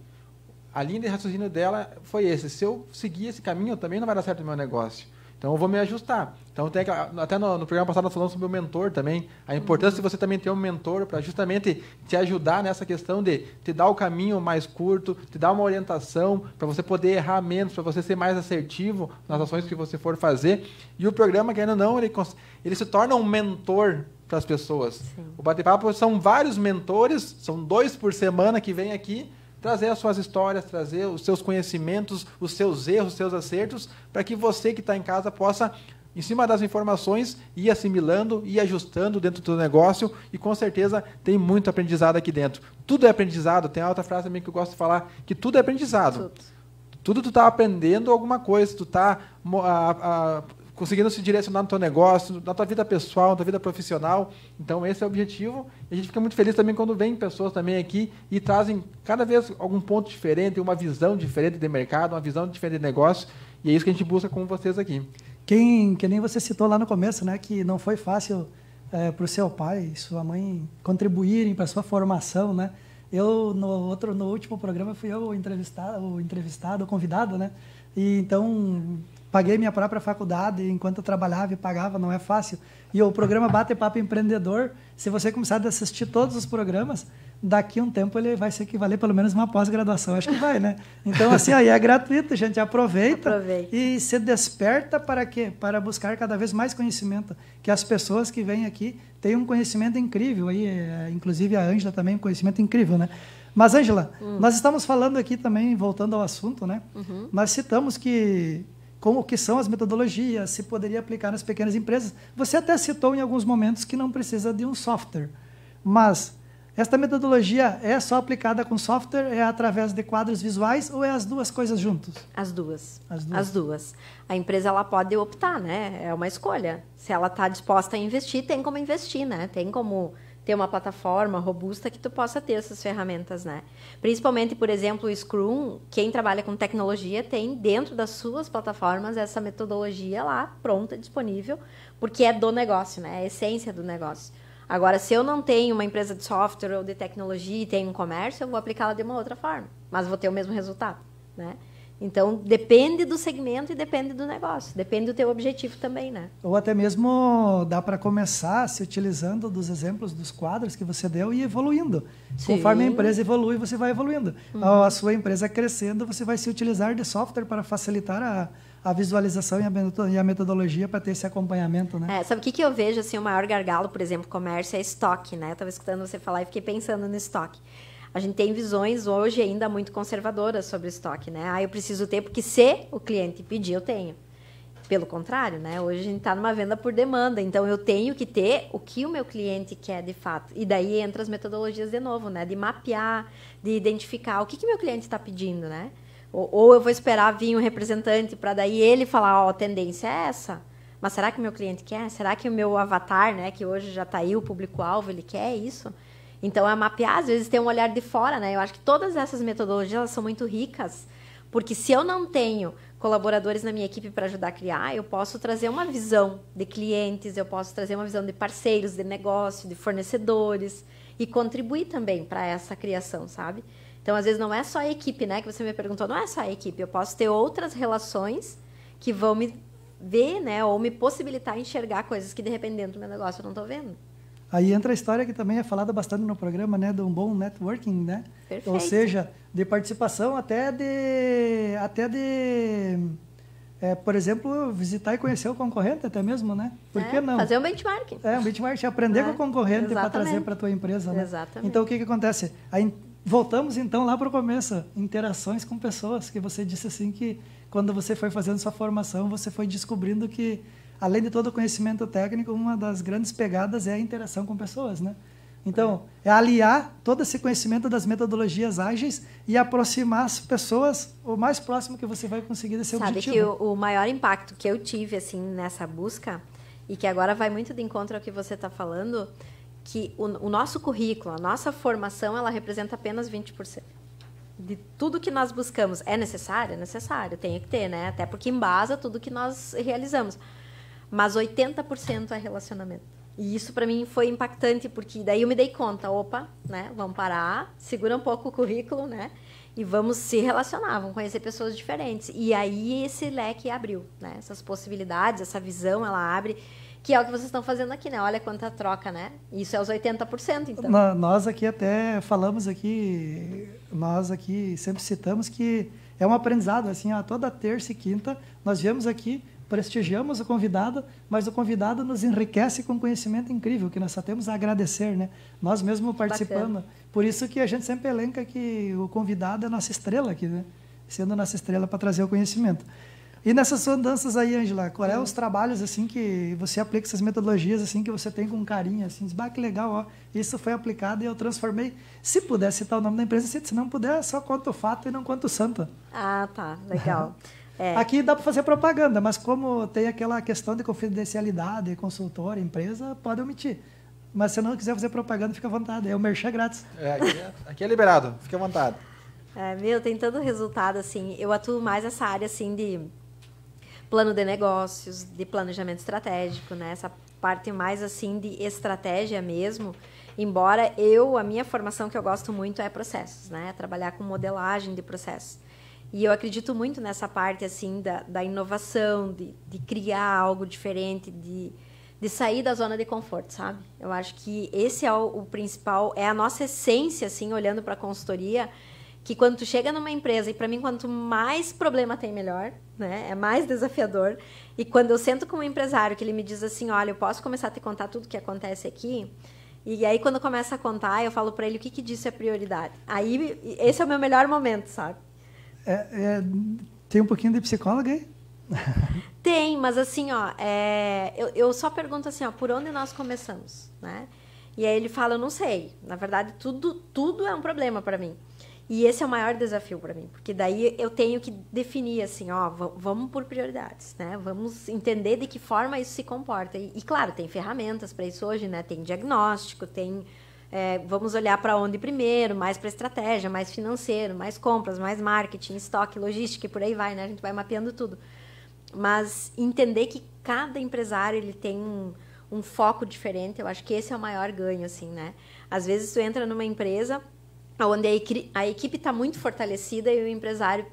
a linha de raciocínio dela foi esse. Se eu seguir esse caminho, também não vai dar certo no meu negócio. Então, eu vou me ajustar. Então, até no programa passado, nós falamos sobre o mentor também. A importância de você também ter um mentor para justamente te ajudar nessa questão de te dar o caminho mais curto, te dar uma orientação, para você poder errar menos, para você ser mais assertivo nas ações que você for fazer. E o programa, querendo ou não, ele se torna um mentor para as pessoas. Sim. O Bate-Papo são vários mentores, são 2 por semana que vêm aqui, trazer as suas histórias, trazer os seus conhecimentos, os seus erros, os seus acertos, para que você que está em casa possa, em cima das informações, ir assimilando, ir ajustando dentro do negócio, e com certeza tem muito aprendizado aqui dentro. Tudo é aprendizado, tem outra frase também que eu gosto de falar, que tudo é aprendizado. Tudo tu está aprendendo alguma coisa, tu está conseguindo se direcionar no teu negócio, na tua vida pessoal, na tua vida profissional. Então, esse é o objetivo. E a gente fica muito feliz também quando vem pessoas também aqui e trazem cada vez algum ponto diferente, uma visão diferente de mercado, uma visão diferente de negócio. E é isso que a gente busca com vocês aqui. Que nem você citou lá no começo, né, que não foi fácil para o seu pai e sua mãe contribuírem para a sua formação, né? Eu, no último programa, fui eu o entrevistado, o convidado, né? E então paguei minha própria faculdade enquanto eu trabalhava e pagava, não é fácil. E o programa Bate-Papo Empreendedor, se você começar a assistir todos os programas, daqui a um tempo ele vai se equivaler pelo menos uma pós-graduação, acho que vai, né? Então, assim, aí é gratuito, gente, aproveita. E se desperta para quê? Para buscar cada vez mais conhecimento, que as pessoas que vêm aqui têm um conhecimento incrível, aí, inclusive a Ângela também, um conhecimento incrível, né? Mas, Ângela, nós estamos falando aqui também, voltando ao assunto, né? Nós citamos como que são as metodologias, se poderia aplicar nas pequenas empresas. Você até citou em alguns momentos que não precisa de um software, mas esta metodologia é só aplicada com software, é através de quadros visuais ou é as duas coisas juntas? As duas. As duas. A empresa ela pode optar, né? É uma escolha. Se ela está disposta a investir, tem como investir, né? Tem como ter uma plataforma robusta que tu possa ter essas ferramentas, né? Principalmente, por exemplo, o Scrum, quem trabalha com tecnologia tem dentro das suas plataformas essa metodologia lá, pronta, disponível, porque é do negócio, né? É a essência do negócio. Agora, se eu não tenho uma empresa de software ou de tecnologia e tenho um comércio, eu vou aplicá-la de uma outra forma, mas vou ter o mesmo resultado, né? Então, depende do segmento e depende do negócio. Depende do teu objetivo também, né? Ou até mesmo dá para começar se utilizando dos exemplos dos quadros que você deu e evoluindo. Sim. Conforme a empresa evolui, você vai evoluindo. A sua empresa crescendo, você vai se utilizar de software para facilitar a visualização e a metodologia para ter esse acompanhamento, né? Sabe o que eu vejo, assim, o maior gargalo, por exemplo, comércio é estoque, né? Eu estava escutando você falar e fiquei pensando no estoque. A gente tem visões hoje ainda muito conservadoras sobre o estoque, né? Eu preciso ter, porque se o cliente pedir, eu tenho. Pelo contrário, né? Hoje a gente está numa venda por demanda, então eu tenho que ter o que o meu cliente quer de fato. E daí entra as metodologias de novo, né? De mapear, de identificar o que meu cliente está pedindo, né? Ou eu vou esperar vir um representante para daí ele falar, a tendência é essa. Mas será que o meu cliente quer? Será que o meu avatar, né? Que hoje já está aí, o público-alvo, ele quer isso? Então, é mapear, às vezes, ter um olhar de fora, né? Eu acho que todas essas metodologias elas são muito ricas, porque se eu não tenho colaboradores na minha equipe para ajudar a criar, eu posso trazer uma visão de clientes, eu posso trazer uma visão de parceiros, de negócio, de fornecedores, e contribuir também para essa criação, sabe? Então, às vezes, não é só a equipe, né? Que você me perguntou, não é só a equipe, eu posso ter outras relações que vão me ver, né? Ou me possibilitar enxergar coisas que, de repente, dentro do meu negócio eu não estou vendo. Aí entra a história que também é falada bastante no programa, né, de um bom networking, né? Perfeito. Ou seja, de participação por exemplo, visitar e conhecer o concorrente até mesmo, né? Por que não? Fazer um benchmarking. Um benchmarking, aprender com o concorrente para trazer para a tua empresa, né? Exatamente. Então, o que acontece? Aí, voltamos, então, lá para o começo. Interações com pessoas, que você disse assim que quando você foi fazendo sua formação, você foi descobrindo que além de todo o conhecimento técnico, uma das grandes pegadas é a interação com pessoas, né? Então, é aliar todo esse conhecimento das metodologias ágeis e aproximar as pessoas o mais próximo que você vai conseguir desse objetivo. Sabe que o maior impacto que eu tive assim nessa busca, e que agora vai muito de encontro ao que você está falando, que o nosso currículo, a nossa formação, ela representa apenas 20%. De tudo que nós buscamos. É necessário? É necessário, tem que ter, né? Até porque embasa tudo que nós realizamos. Mas 80% é relacionamento. E isso para mim foi impactante, porque daí eu me dei conta, opa, né, vamos parar, segura um pouco o currículo, né, e vamos se relacionar, vamos conhecer pessoas diferentes. E aí esse leque abriu, né, essas possibilidades, essa visão, ela abre, que é o que vocês estão fazendo aqui, né, olha quanta troca, né, isso é os 80%, então. Nós aqui até falamos aqui, nós aqui sempre citamos que é um aprendizado, assim, toda terça e quinta nós viemos aqui, prestigiamos o convidado, mas o convidado nos enriquece com conhecimento incrível, que nós só temos a agradecer, né? Nós mesmos participando. Bacana. Por isso que a gente sempre elenca que o convidado é nossa estrela aqui, né? Sendo nossa estrela para trazer o conhecimento. E nessas andanças aí, Ângela, qual é os trabalhos assim que você aplica, essas metodologias assim que você tem com carinho, assim, diz, que legal, ó, isso foi aplicado e eu transformei. Se puder citar o nome da empresa, se não puder, só conta o fato e não conta o santo. Ah, tá, legal. Aqui dá para fazer propaganda, mas como tem aquela questão de confidencialidade, consultora, empresa, pode omitir. Mas se não quiser fazer propaganda, fica à vontade. É o merchan grátis. Aqui é liberado, fica à vontade. Tem todo resultado, assim. Eu atuo mais nessa área, assim, de plano de negócios, de planejamento estratégico, né? Essa parte mais, assim, de estratégia mesmo. Embora a minha formação que eu gosto muito é processos, né? Trabalhar com modelagem de processos. E eu acredito muito nessa parte, assim, da inovação, de criar algo diferente, de sair da zona de conforto, sabe? Eu acho que esse é o principal, é a nossa essência, assim, olhando para a consultoria, que quando tu chega numa empresa, e para mim, quanto mais problema tem, melhor, né? É mais desafiador. E quando eu sento com um empresário, que ele me diz assim, olha, eu posso começar a te contar tudo que acontece aqui? E aí, quando começa a contar, eu falo para ele o que disso é prioridade. Aí, esse é o meu melhor momento, sabe? Tem um pouquinho de psicóloga aí? Tem, mas assim, ó, eu só pergunto assim, ó, por onde nós começamos, né? E aí ele fala, eu não sei. Na verdade, tudo é um problema para mim. E esse é o maior desafio para mim, porque daí eu tenho que definir assim, ó, vamos por prioridades, né? Vamos entender de que forma isso se comporta. E claro, tem ferramentas para isso hoje, né? Tem diagnóstico, tem... vamos olhar para onde primeiro, mais para estratégia, mais financeiro, mais compras, mais marketing, estoque, logística e por aí vai, né? A gente vai mapeando tudo. Mas entender que cada empresário ele tem um foco diferente, eu acho que esse é o maior ganho, assim, né? Às vezes tu entra numa empresa onde a equipe está muito fortalecida e o empresário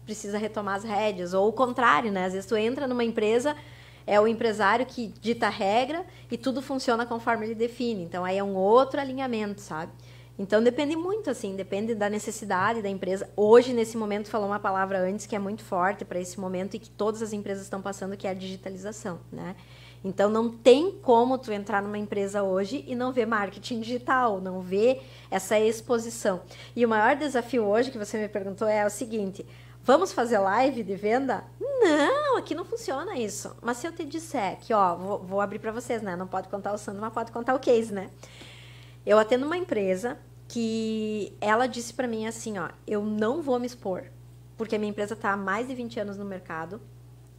precisa retomar as rédeas, ou o contrário, né? Às vezes tu entra numa empresa, é o empresário que dita a regra e tudo funciona conforme ele define. Então, aí é um outro alinhamento, sabe? Então, depende muito, assim, depende da necessidade da empresa. Hoje, nesse momento, falou uma palavra antes que é muito forte para esse momento e que todas as empresas estão passando, que é a digitalização, né? Então, não tem como tu entrar numa empresa hoje e não ver marketing digital, não ver essa exposição. E o maior desafio hoje, que você me perguntou, é o seguinte: vamos fazer live de venda? Não, aqui não funciona isso. Mas se eu te disser que, ó, vou abrir para vocês, né? Não pode contar o santo, mas pode contar o case, né? Eu atendo uma empresa que ela disse para mim assim, ó, eu não vou me expor, porque a minha empresa está há mais de 20 anos no mercado,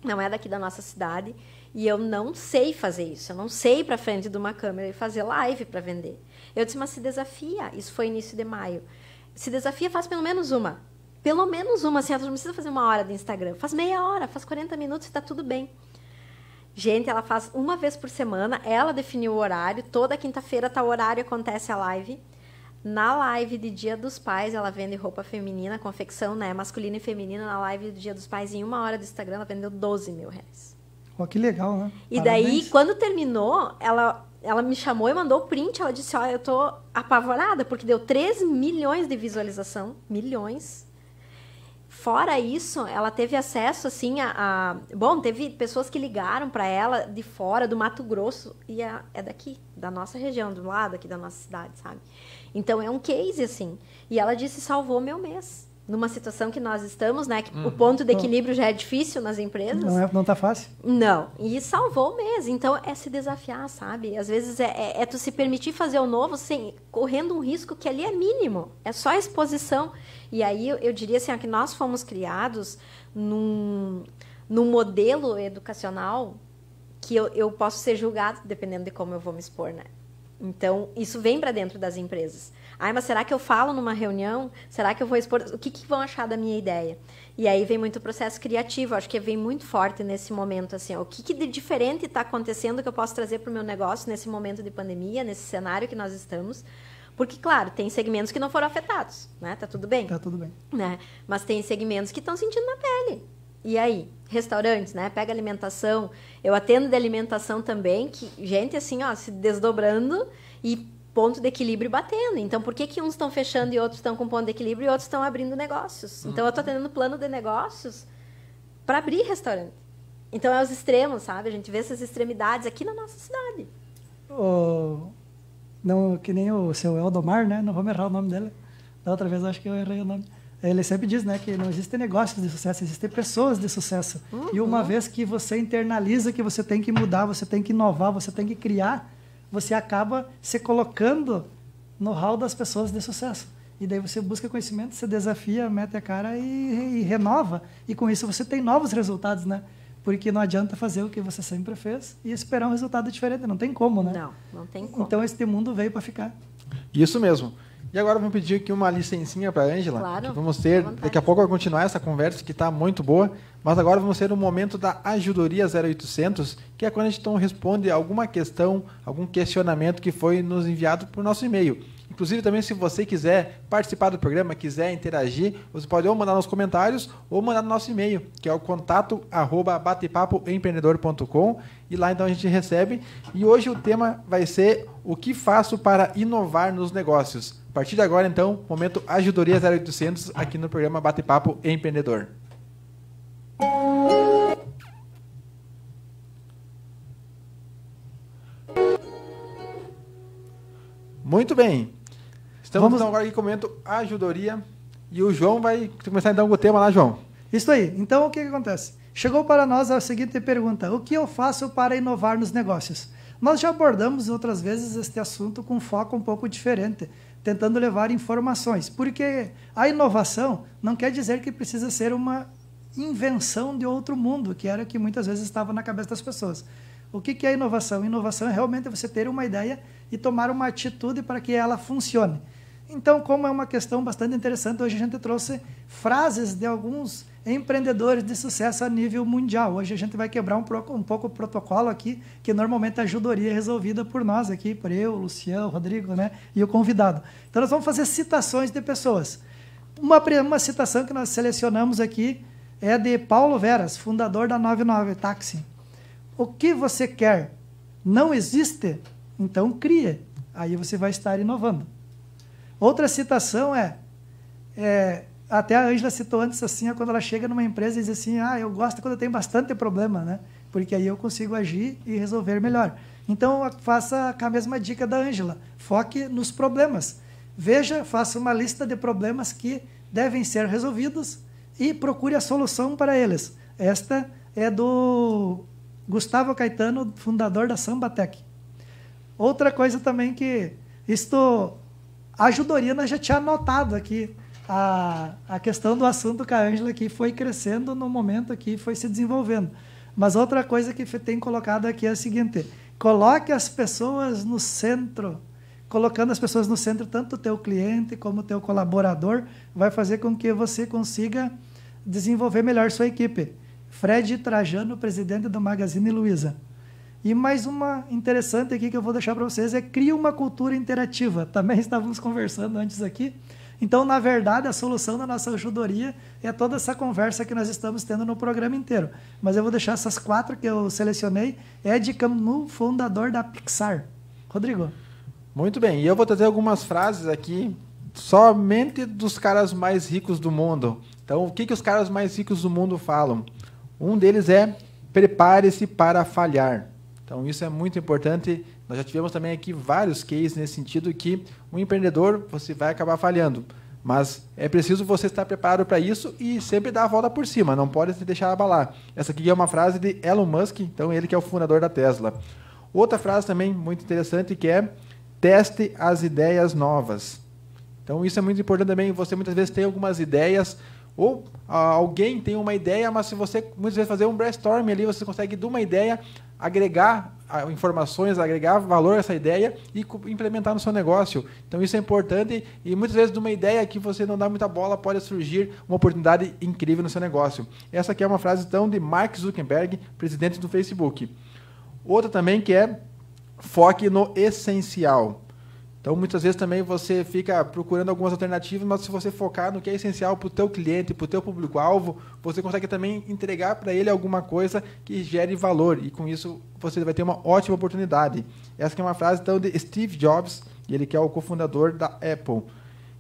não é daqui da nossa cidade, e eu não sei fazer isso, eu não sei ir para frente de uma câmera e fazer live para vender. Eu disse, mas se desafia, isso foi início de maio, se desafia, faz pelo menos uma, assim, ela não precisa fazer 1 hora de Instagram, faz meia hora, faz 40 minutos e tá tudo bem. Gente, ela faz 1 vez por semana, ela definiu o horário, toda quinta-feira tá o horário, acontece a live. Na live de Dia dos Pais, ela vende roupa feminina, confecção, né, masculina e feminina. Na live do Dia dos Pais, em 1 hora do Instagram, ela vendeu 12 mil reais. Oh, que legal, né? E daí, quando terminou, ela me chamou e mandou o print. Ela disse, ó, eu tô apavorada, porque deu 3 milhões de visualização. Milhões. Fora isso, ela teve acesso, assim, Bom, teve pessoas que ligaram para ela de fora, do Mato Grosso, e é daqui, da nossa região, do lado aqui da nossa cidade, sabe? Então, é um case, assim. E ela disse, salvou meu mês. Numa situação que nós estamos, né? Que o ponto de equilíbrio já é difícil nas empresas. Não tá fácil. Não. E salvou o mês. Então, é se desafiar, sabe? Às vezes, é tu se permitir fazer o novo sem, correndo um risco que ali é mínimo. É só exposição. E aí, eu diria assim, que nós fomos criados num modelo educacional que eu posso ser julgado dependendo de como eu vou me expor, né? Então, isso vem para dentro das empresas. Ai, mas será que eu falo numa reunião? Será que eu vou expor? O que vão achar da minha ideia? E aí vem muito o processo criativo. Acho que vem muito forte nesse momento. Assim, ó, o que de diferente está acontecendo que eu posso trazer para o meu negócio nesse momento de pandemia, nesse cenário que nós estamos? Porque, claro, tem segmentos que não foram afetados, né? Tá tudo bem? Tá tudo bem. Né? Mas tem segmentos que estão sentindo na pele. E aí? Restaurantes, né? Pega alimentação. Eu atendo de alimentação também, que gente assim, ó, se desdobrando e ponto de equilíbrio batendo. Então, por que uns estão fechando e outros estão com ponto de equilíbrio e outros estão abrindo negócios? Então, eu estou atendendo plano de negócios para abrir restaurante. Então, é os extremos, sabe? A gente vê essas extremidades aqui na nossa cidade. Não, que nem o seu Eldomar, né? Não vamos errar o nome dele. Da outra vez, eu acho que eu errei o nome. Ele sempre diz, né, que não existem negócios de sucesso, existem pessoas de sucesso. E uma vez que você internaliza que você tem que mudar, você tem que inovar, você tem que criar, você acaba se colocando no hall das pessoas de sucesso. E daí você busca conhecimento, você desafia, mete a cara e renova. E com isso você tem novos resultados, né? Porque não adianta fazer o que você sempre fez e esperar um resultado diferente. Não tem como, né? Não tem como. Então, este mundo veio para ficar. Isso mesmo. E agora vamos pedir aqui uma licencinha para a Ângela. Claro, Vamos ter, daqui a pouco vai continuar essa conversa que está muito boa, mas agora vamos ter um momento da Ajudoria 0800, que é quando a gente então responde alguma questão, algum questionamento que foi nos enviado por nosso e-mail. Inclusive, também, se você quiser participar do programa, quiser interagir, você pode ou mandar nos comentários ou mandar no nosso e-mail, que é o contato@batepapoempreendedor.com, e lá então a gente recebe. E hoje o tema vai ser o que faço para inovar nos negócios. A partir de agora, então, momento Ajudoria 0800 aqui no programa Bate-Papo Empreendedor. Muito bem. Estamos então agora aqui com o momento Ajudoria. E o João vai começar então com o tema lá, João. Isso aí. Então, o que acontece? Chegou para nós a seguinte pergunta: o que eu faço para inovar nos negócios? Nós já abordamos outras vezes este assunto com foco um pouco diferente, tentando levar informações. Porque a inovação não quer dizer que precisa ser uma invenção de outro mundo, que era o que muitas vezes estava na cabeça das pessoas. O que é inovação? Inovação é realmente você ter uma ideia e tomar uma atitude para que ela funcione. Então, como é uma questão bastante interessante, hoje a gente trouxe frases de alguns empreendedores de sucesso a nível mundial. Hoje a gente vai quebrar um pouco o protocolo aqui, que normalmente a ajudoria é resolvida por nós aqui, por eu, o Luciano, o Rodrigo, né, e o convidado. Então, nós vamos fazer citações de pessoas. Uma citação que nós selecionamos aqui é de Paulo Veras, fundador da 99 Táxi. O que você quer não existe, então crie. Aí você vai estar inovando. Outra citação até a Ângela citou antes, assim, quando ela chega numa empresa e diz assim, eu gosto quando tem bastante problema, né? Porque aí eu consigo agir e resolver melhor. Então, faça com a mesma dica da Ângela, foque nos problemas. Veja, faça uma lista de problemas que devem ser resolvidos e procure a solução para eles. Esta é do Gustavo Caetano, fundador da Sambatec. Outra coisa também que a ajudoria nós já tinha anotado aqui, a questão do assunto com a Ângela que foi crescendo no momento que foi se desenvolvendo. Mas outra coisa que tem colocado aqui é a seguinte: coloque as pessoas no centro. Colocando as pessoas no centro, tanto o teu cliente como o teu colaborador, vai fazer com que você consiga desenvolver melhor sua equipe. Fred Trajano, presidente do Magazine Luiza. E mais uma interessante aqui que eu vou deixar para vocês é cria uma cultura interativa. Também estávamos conversando antes aqui. Então, na verdade, a solução da nossa ajudoria é toda essa conversa que nós estamos tendo no programa inteiro. Mas eu vou deixar essas 4 que eu selecionei. Ed Catmull, fundador da Pixar. Rodrigo. Muito bem. E eu vou trazer algumas frases aqui somente dos caras mais ricos do mundo. Então, o que os caras mais ricos do mundo falam? Um deles é: prepare-se para falhar. Então, isso é muito importante. Nós já tivemos também aqui vários cases nesse sentido que um empreendedor, você vai acabar falhando. Mas é preciso você estar preparado para isso e sempre dar a volta por cima. Não pode se deixar abalar. Essa aqui é uma frase de Elon Musk, então ele que é o fundador da Tesla. Outra frase também muito interessante que é: teste as ideias novas. Então, isso é muito importante também. Você muitas vezes tem algumas ideias, Ou alguém tem uma ideia, mas se você muitas vezes fazer um brainstorming ali, você consegue de uma ideia agregar informações, agregar valor a essa ideia e implementar no seu negócio. Então isso é importante e muitas vezes de uma ideia que você não dá muita bola pode surgir uma oportunidade incrível no seu negócio. Essa aqui é uma frase então de Mark Zuckerberg, presidente do Facebook. Outra também que é foque no essencial. Então, muitas vezes também você fica procurando algumas alternativas, mas se você focar no que é essencial para o teu cliente, para o teu público-alvo, você consegue também entregar para ele alguma coisa que gere valor. E com isso, você vai ter uma ótima oportunidade. Essa aqui é uma frase então, de Steve Jobs, ele que é o cofundador da Apple.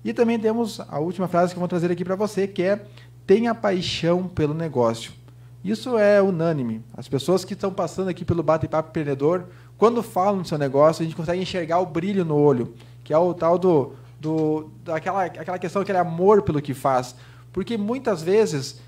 E também temos a última frase que eu vou trazer aqui para você, que é tenha paixão pelo negócio. Isso é unânime. As pessoas que estão passando aqui pelo Bate-Papo Empreendedor, quando falam no seu negócio, a gente consegue enxergar o brilho no olho, que é o tal daquela questão, aquele amor pelo que faz. Porque muitas vezes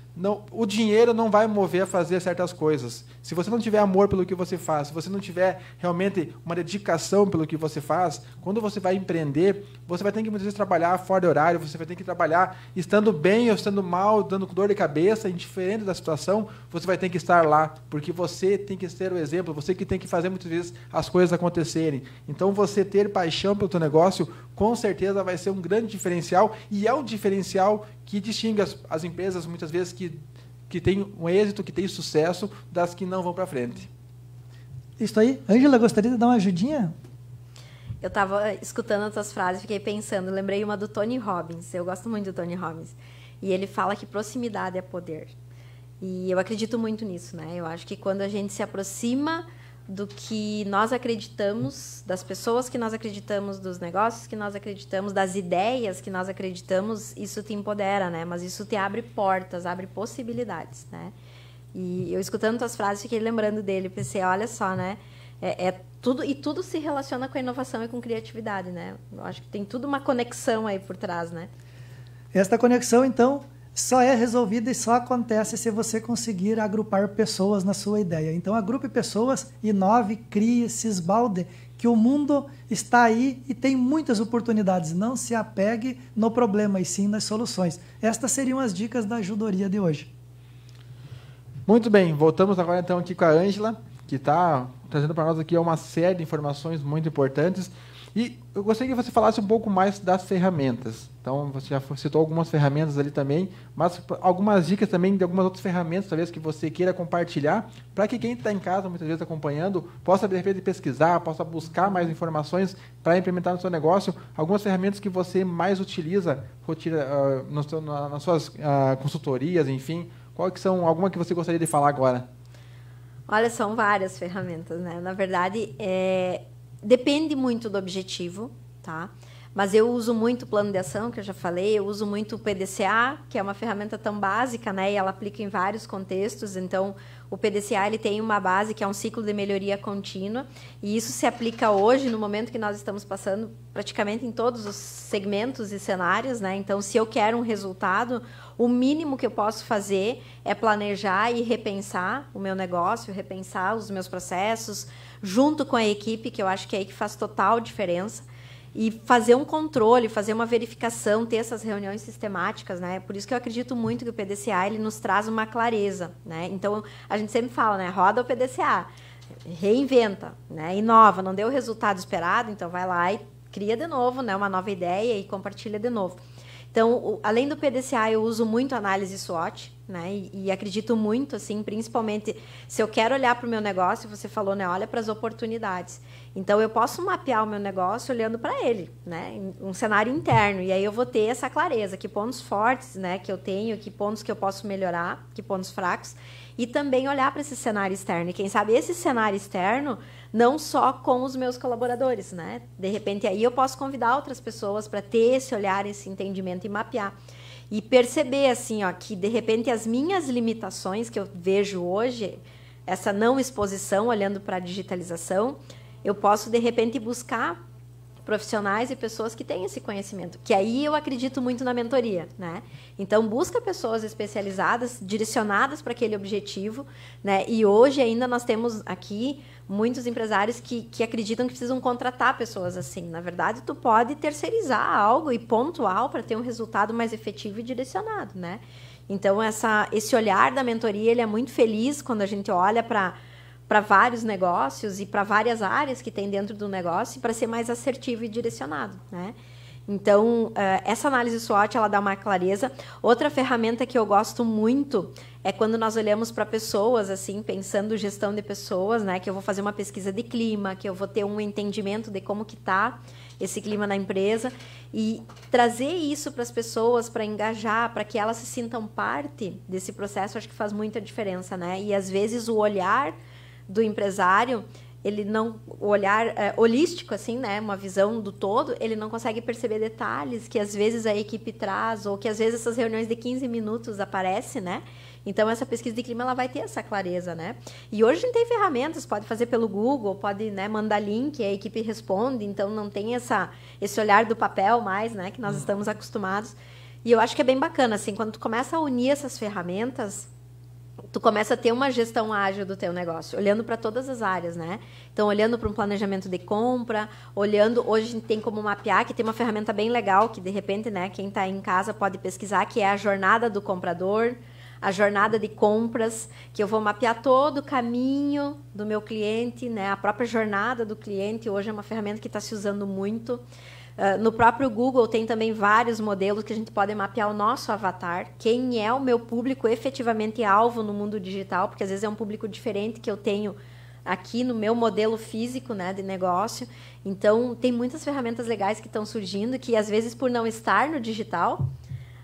o dinheiro não vai mover a fazer certas coisas. Se você não tiver amor pelo que você faz, se você não tiver realmente uma dedicação pelo que você faz, quando você vai empreender, você vai ter que muitas vezes trabalhar fora de horário, você vai ter que trabalhar estando bem ou estando mal, dando dor de cabeça, indiferente da situação, você vai ter que estar lá, porque você tem que ser o exemplo, você que tem que fazer muitas vezes as coisas acontecerem. Então você ter paixão pelo teu negócio, com certeza vai ser um grande diferencial, e é um diferencial que distingue as empresas muitas vezes que têm um êxito, que têm sucesso, das que não vão para frente. Isso aí. Ângela, gostaria de dar uma ajudinha? Eu estava escutando as tuas frases, fiquei pensando, lembrei uma do Tony Robbins. Eu gosto muito do Tony Robbins. E ele fala que proximidade é poder. E eu acredito muito nisso, né? Eu acho que quando a gente se aproxima do que nós acreditamos, das pessoas que nós acreditamos, dos negócios que nós acreditamos, das ideias que nós acreditamos, isso te empodera, né? Mas isso te abre portas, abre possibilidades, né? E eu escutando tuas frases, fiquei lembrando dele, pensei, olha só, né? Tudo se relaciona com a inovação e com criatividade, né? Eu acho que tem tudo uma conexão aí por trás, né? Esta conexão, então, só é resolvida e só acontece se você conseguir agrupar pessoas na sua ideia. Então, agrupe pessoas, inove, crie, se esbalde, que o mundo está aí e tem muitas oportunidades. Não se apegue no problema, e sim nas soluções. Estas seriam as dicas da ajudoria de hoje. Muito bem, voltamos agora então aqui com a Ângela, que está trazendo para nós aqui uma série de informações muito importantes. E eu gostaria que você falasse um pouco mais das ferramentas. Então, você já citou algumas ferramentas ali também, mas algumas dicas também de algumas outras ferramentas, talvez, que você queira compartilhar, para que quem está em casa, muitas vezes acompanhando, possa, de repente, pesquisar, possa buscar mais informações para implementar no seu negócio. Algumas ferramentas que você mais utiliza nas suas consultorias, enfim. Qual que são alguma que você gostaria de falar agora? Olha, são várias ferramentas, né? Na verdade, depende muito do objetivo, tá? Mas eu uso muito o plano de ação, que eu já falei, eu uso muito o PDCA, que é uma ferramenta tão básica, né? E ela aplica em vários contextos. Então, o PDCA ele tem uma base que é um ciclo de melhoria contínua, e isso se aplica hoje, no momento que nós estamos passando, praticamente em todos os segmentos e cenários, né? Então, se eu quero um resultado, o mínimo que eu posso fazer é planejar e repensar o meu negócio, repensar os meus processos, junto com a equipe, que eu acho que é aí que faz total diferença. E fazer um controle, fazer uma verificação, ter essas reuniões sistemáticas, né? Por isso que eu acredito muito que o PDCA ele nos traz uma clareza, né? Então, a gente sempre fala, né? Roda o PDCA, reinventa, né? Inova, não deu o resultado esperado, então vai lá e cria de novo, né? Uma nova ideia e compartilha de novo. Então, além do PDCA, eu uso muito análise SWOT, né? E acredito muito, assim, principalmente se eu quero olhar para o meu negócio, você falou, né? Olha para as oportunidades. Então, eu posso mapear o meu negócio olhando para ele, né? Um cenário interno. E aí eu vou ter essa clareza, que pontos fortes, né, que eu tenho, que pontos que eu posso melhorar, que pontos fracos. E também olhar para esse cenário externo. E quem sabe esse cenário externo, não só com os meus colaboradores, né? De repente, aí eu posso convidar outras pessoas para ter esse olhar, esse entendimento e mapear. E perceber, assim, ó, que, de repente, as minhas limitações que eu vejo hoje, essa não exposição, olhando para a digitalização, eu posso, de repente, buscar profissionais e pessoas que têm esse conhecimento, que aí eu acredito muito na mentoria, né? Então, busca pessoas especializadas, direcionadas para aquele objetivo, né? E hoje ainda nós temos aqui muitos empresários que acreditam que precisam contratar pessoas assim. Na verdade, tu pode terceirizar algo e pontual para ter um resultado mais efetivo e direcionado, né? Então, esse olhar da mentoria, ele é muito feliz quando a gente olha para vários negócios e para várias áreas que tem dentro do negócio para ser mais assertivo e direcionado, né? Então, essa análise SWOT, ela dá uma clareza. Outra ferramenta que eu gosto muito é quando nós olhamos para pessoas, assim, pensando gestão de pessoas, né? Que eu vou fazer uma pesquisa de clima, que eu vou ter um entendimento de como que está esse clima na empresa e trazer isso para as pessoas, para engajar, para que elas se sintam parte desse processo, acho que faz muita diferença, né? E, às vezes, o olhar do empresário, ele não, o olhar holístico, assim, né, uma visão do todo, ele não consegue perceber detalhes que às vezes a equipe traz, ou que às vezes essas reuniões de 15 minutos aparecem, né? Então, essa pesquisa de clima, ela vai ter essa clareza, né? E hoje a gente tem ferramentas, pode fazer pelo Google, pode, né, mandar link, a equipe responde, então não tem esse olhar do papel mais, né, que nós estamos acostumados. E eu acho que é bem bacana, assim, quando tu começa a unir essas ferramentas, tu começa a ter uma gestão ágil do teu negócio, olhando para todas as áreas, né? Então, olhando para um planejamento de compra, olhando... Hoje a gente tem como mapear, que tem uma ferramenta bem legal, que de repente, né, quem está em casa pode pesquisar, que é a jornada do comprador, a jornada de compras, que eu vou mapear todo o caminho do meu cliente, né? A própria jornada do cliente, hoje é uma ferramenta que está se usando muito. No próprio Google tem também vários modelos que a gente pode mapear o nosso avatar, quem é o meu público efetivamente alvo no mundo digital, porque às vezes é um público diferente que eu tenho aqui no meu modelo físico, né, de negócio. Então, tem muitas ferramentas legais que estão surgindo, que às vezes por não estar no digital,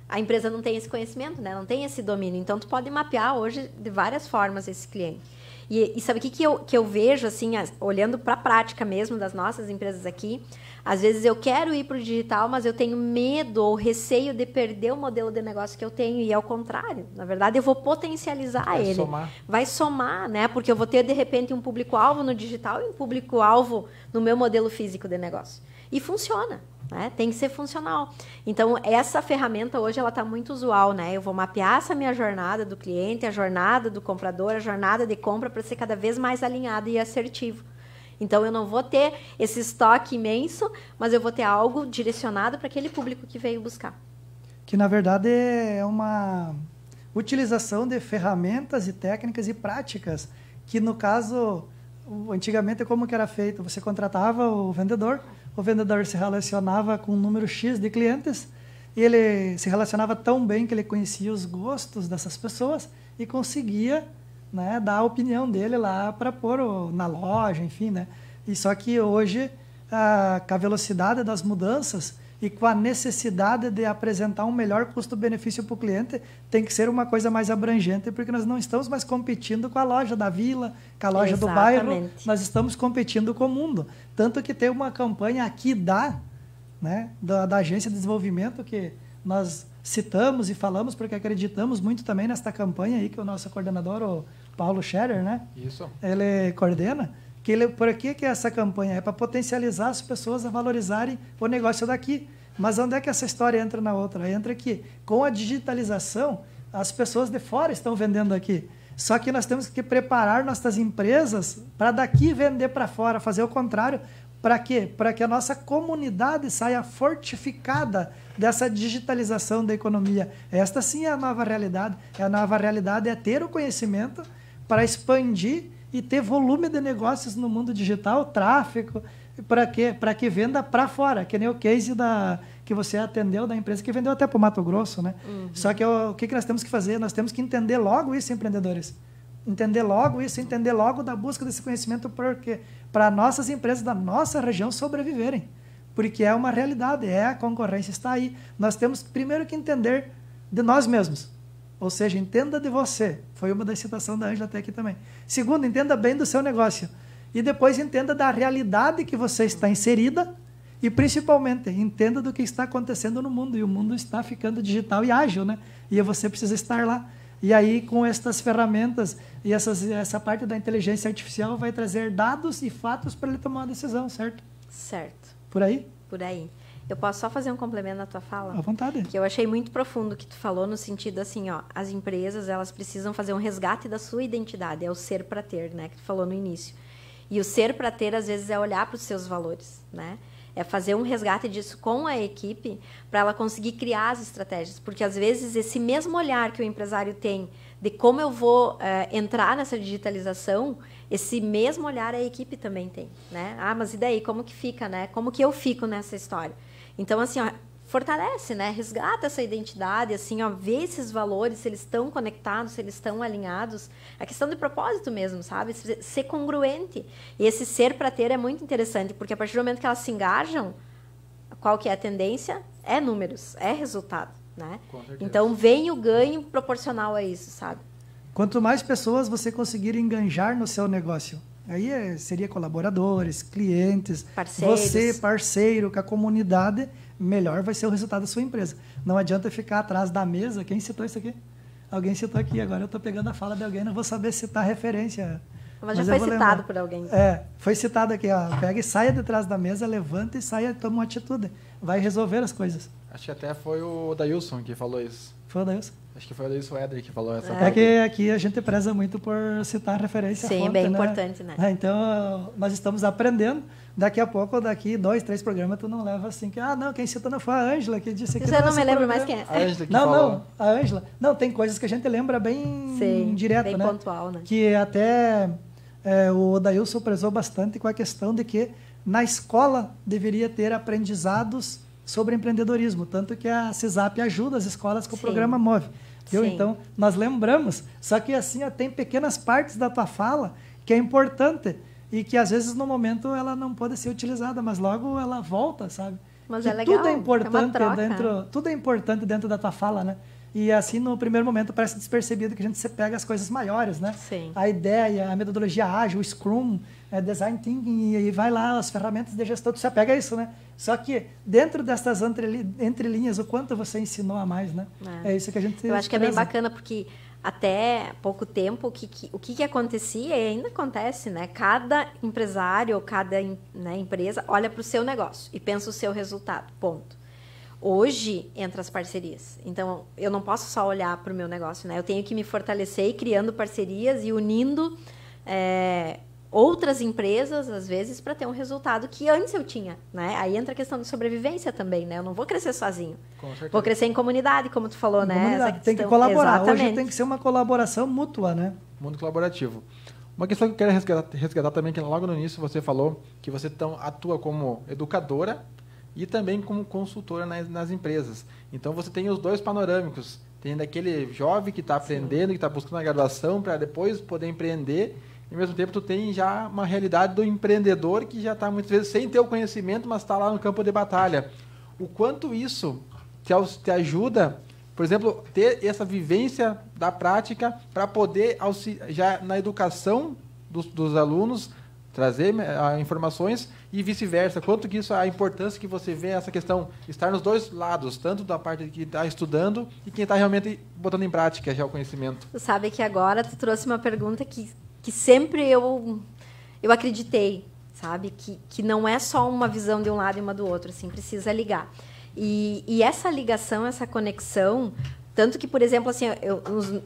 a empresa não tem esse conhecimento, né, não tem esse domínio. Então, tu pode mapear hoje de várias formas esse cliente. E sabe o que eu vejo, assim, olhando para a prática mesmo das nossas empresas aqui? Às vezes eu quero ir para o digital, mas eu tenho medo ou receio de perder o modelo de negócio que eu tenho. E é o contrário. Na verdade, eu vou potencializar ele. Vai somar, né? Porque eu vou ter, de repente, um público-alvo no digital e um público-alvo no meu modelo físico de negócio. E funciona. Né? Tem que ser funcional. Então, essa ferramenta hoje ela está muito usual, né? Eu vou mapear essa minha jornada do cliente, a jornada do comprador, a jornada de compra para ser cada vez mais alinhado e assertivo. Então, eu não vou ter esse estoque imenso, mas eu vou ter algo direcionado para aquele público que veio buscar. Que, na verdade, é uma utilização de ferramentas e técnicas e práticas que, no caso, antigamente, como que era feito? Você contratava o vendedor se relacionava com um número X de clientes e ele se relacionava tão bem que ele conhecia os gostos dessas pessoas e conseguia, né, dar a opinião dele lá para pôr na loja, enfim, né? E só que hoje, com a velocidade das mudanças e com a necessidade de apresentar um melhor custo-benefício para o cliente, tem que ser uma coisa mais abrangente, porque nós não estamos mais competindo com a loja da vila, com a loja do bairro, nós estamos competindo com o mundo. Tanto que tem uma campanha aqui da Agência de Desenvolvimento, que nós citamos e falamos, porque acreditamos muito também nesta campanha aí, que o nosso coordenador, o Paulo Scherer, né? Isso. Ele coordena. Por que essa campanha? É para potencializar as pessoas a valorizarem o negócio daqui. Mas onde é que essa história entra na outra? Entra que, com a digitalização, as pessoas de fora estão vendendo aqui. Só que nós temos que preparar nossas empresas para daqui vender para fora, fazer o contrário. Para quê? Para que a nossa comunidade saia fortificada dessa digitalização da economia. Esta sim é a nova realidade. A nova realidade é ter o conhecimento para expandir e ter volume de negócios no mundo digital, tráfego, para quê? Para que venda para fora, que nem o case que você atendeu da empresa, que vendeu até para o Mato Grosso, né? Uhum. Só que o que nós temos que fazer? Nós temos que entender logo isso, empreendedores. Entender logo isso, entender logo da busca desse conhecimento, porque para nossas empresas da nossa região sobreviverem. Porque é uma realidade, a concorrência está aí. Nós temos primeiro que entender de nós mesmos. Ou seja, entenda de você. Foi uma das citações da Ângela até aqui também. Segundo, entenda bem do seu negócio. E depois entenda da realidade que você está inserida e, principalmente, entenda do que está acontecendo no mundo. E o mundo está ficando digital e ágil, né? E você precisa estar lá. E aí, com estas ferramentas e essa parte da inteligência artificial vai trazer dados e fatos para ele tomar uma decisão, certo? Certo. Por aí? Por aí. Eu posso só fazer um complemento na tua fala? À vontade. Que eu achei muito profundo o que tu falou, no sentido assim, ó, as empresas, elas precisam fazer um resgate da sua identidade, é o ser para ter, né, que tu falou no início. E o ser para ter, às vezes, é olhar para os seus valores, né? É fazer um resgate disso com a equipe para ela conseguir criar as estratégias. Porque, às vezes, esse mesmo olhar que o empresário tem de como eu vou entrar nessa digitalização, esse mesmo olhar a equipe também tem, né? Ah, mas e daí? Como que fica, né? Como que eu fico nessa história? Então, assim, ó, fortalece, né? Resgata essa identidade, assim, ó, vê esses valores, se eles estão conectados, se eles estão alinhados. A questão de propósito mesmo, sabe? Ser congruente. E esse ser para ter é muito interessante, porque a partir do momento que elas se engajam, qual que é a tendência? É números, é resultado, né? Então, vem o ganho proporcional a isso, sabe? Quanto mais pessoas você conseguir enganjar no seu negócio, aí seria colaboradores, clientes, parceiros. Você, parceiro, com a comunidade, melhor vai ser o resultado da sua empresa. Não adianta ficar atrás da mesa. Quem citou isso aqui? Alguém citou aqui. Agora eu estou pegando a fala de alguém, não vou saber citar referência. Mas já foi citado por alguém. Foi citado aqui. Ó, pega e saia de trás da mesa, levanta e saia, toma uma atitude. Vai resolver as coisas. Acho que até foi o Dailson que falou isso. Foi o Dailson? Acho que foi o Dailson Eder que falou essa parte. Que aqui a gente preza muito por citar a referência. Sim, fonte, bem né? importante, né? Então, nós estamos aprendendo. Daqui a pouco, daqui 2, 3 programas, tu não leva assim que, não, quem citou não foi a Ângela que disse que eu não me lembro mais quem é. A Ângela que falou. Não, a Ângela. Não, tem coisas que a gente lembra bem direto, bem né? pontual, né? Que até o Dailson prezou bastante com a questão de que na escola deveria ter aprendizados sobre empreendedorismo, tanto que a CISAP ajuda as escolas com o programa Move. Viu? Então, nós lembramos, só que assim, tem pequenas partes da tua fala que é importante e que às vezes no momento ela não pode ser utilizada, mas logo ela volta, sabe? Mas que é legal, tudo é importante troca. Tudo é importante dentro da tua fala, né? E assim, no primeiro momento, parece despercebido que a gente pega as coisas maiores, né? Sim. A ideia, a metodologia ágil, o Scrum, Design Thinking, e aí vai lá, as ferramentas de gestão, tu se apega a isso, né? Só que dentro dessas entrelinhas, o quanto você ensinou a mais, né? É isso que a gente... Eu acho que é bem bacana, porque até pouco tempo, o que acontecia e ainda acontece, né? Cada empresário ou cada empresa olha para o seu negócio e pensa o seu resultado, ponto. Hoje, entra as parcerias. Então, eu não posso só olhar para o meu negócio, né? Eu tenho que me fortalecer e criando parcerias e unindo outras empresas, às vezes, para ter um resultado que antes eu tinha, né? Aí entra a questão de sobrevivência também, né? Eu não vou crescer sozinho. Vou crescer em comunidade, como tu falou, né? Essa tem que colaborar. Exatamente. Hoje tem que ser uma colaboração mútua, né? Mundo colaborativo. Uma questão que eu quero resgatar também, que logo no início você falou que você atua como educadora e também como consultora nas empresas. Então, você tem os dois panorâmicos. Tem daquele jovem que está aprendendo, que está buscando a graduação para depois poder empreender. E, ao mesmo tempo, tu tem já uma realidade do empreendedor que já está, muitas vezes, sem ter o conhecimento, mas está lá no campo de batalha. O quanto isso te ajuda, por exemplo, ter essa vivência da prática para poder, já na educação dos alunos, trazer informações e vice-versa. Quanto que isso, a importância que você vê essa questão, estar nos dois lados, tanto da parte que está estudando e quem está realmente botando em prática já o conhecimento. Tu sabe que agora tu trouxe uma pergunta que sempre eu acreditei, sabe? Que não é só uma visão de um lado e uma do outro, assim, precisa ligar. E essa ligação, essa conexão... Tanto que, por exemplo, assim,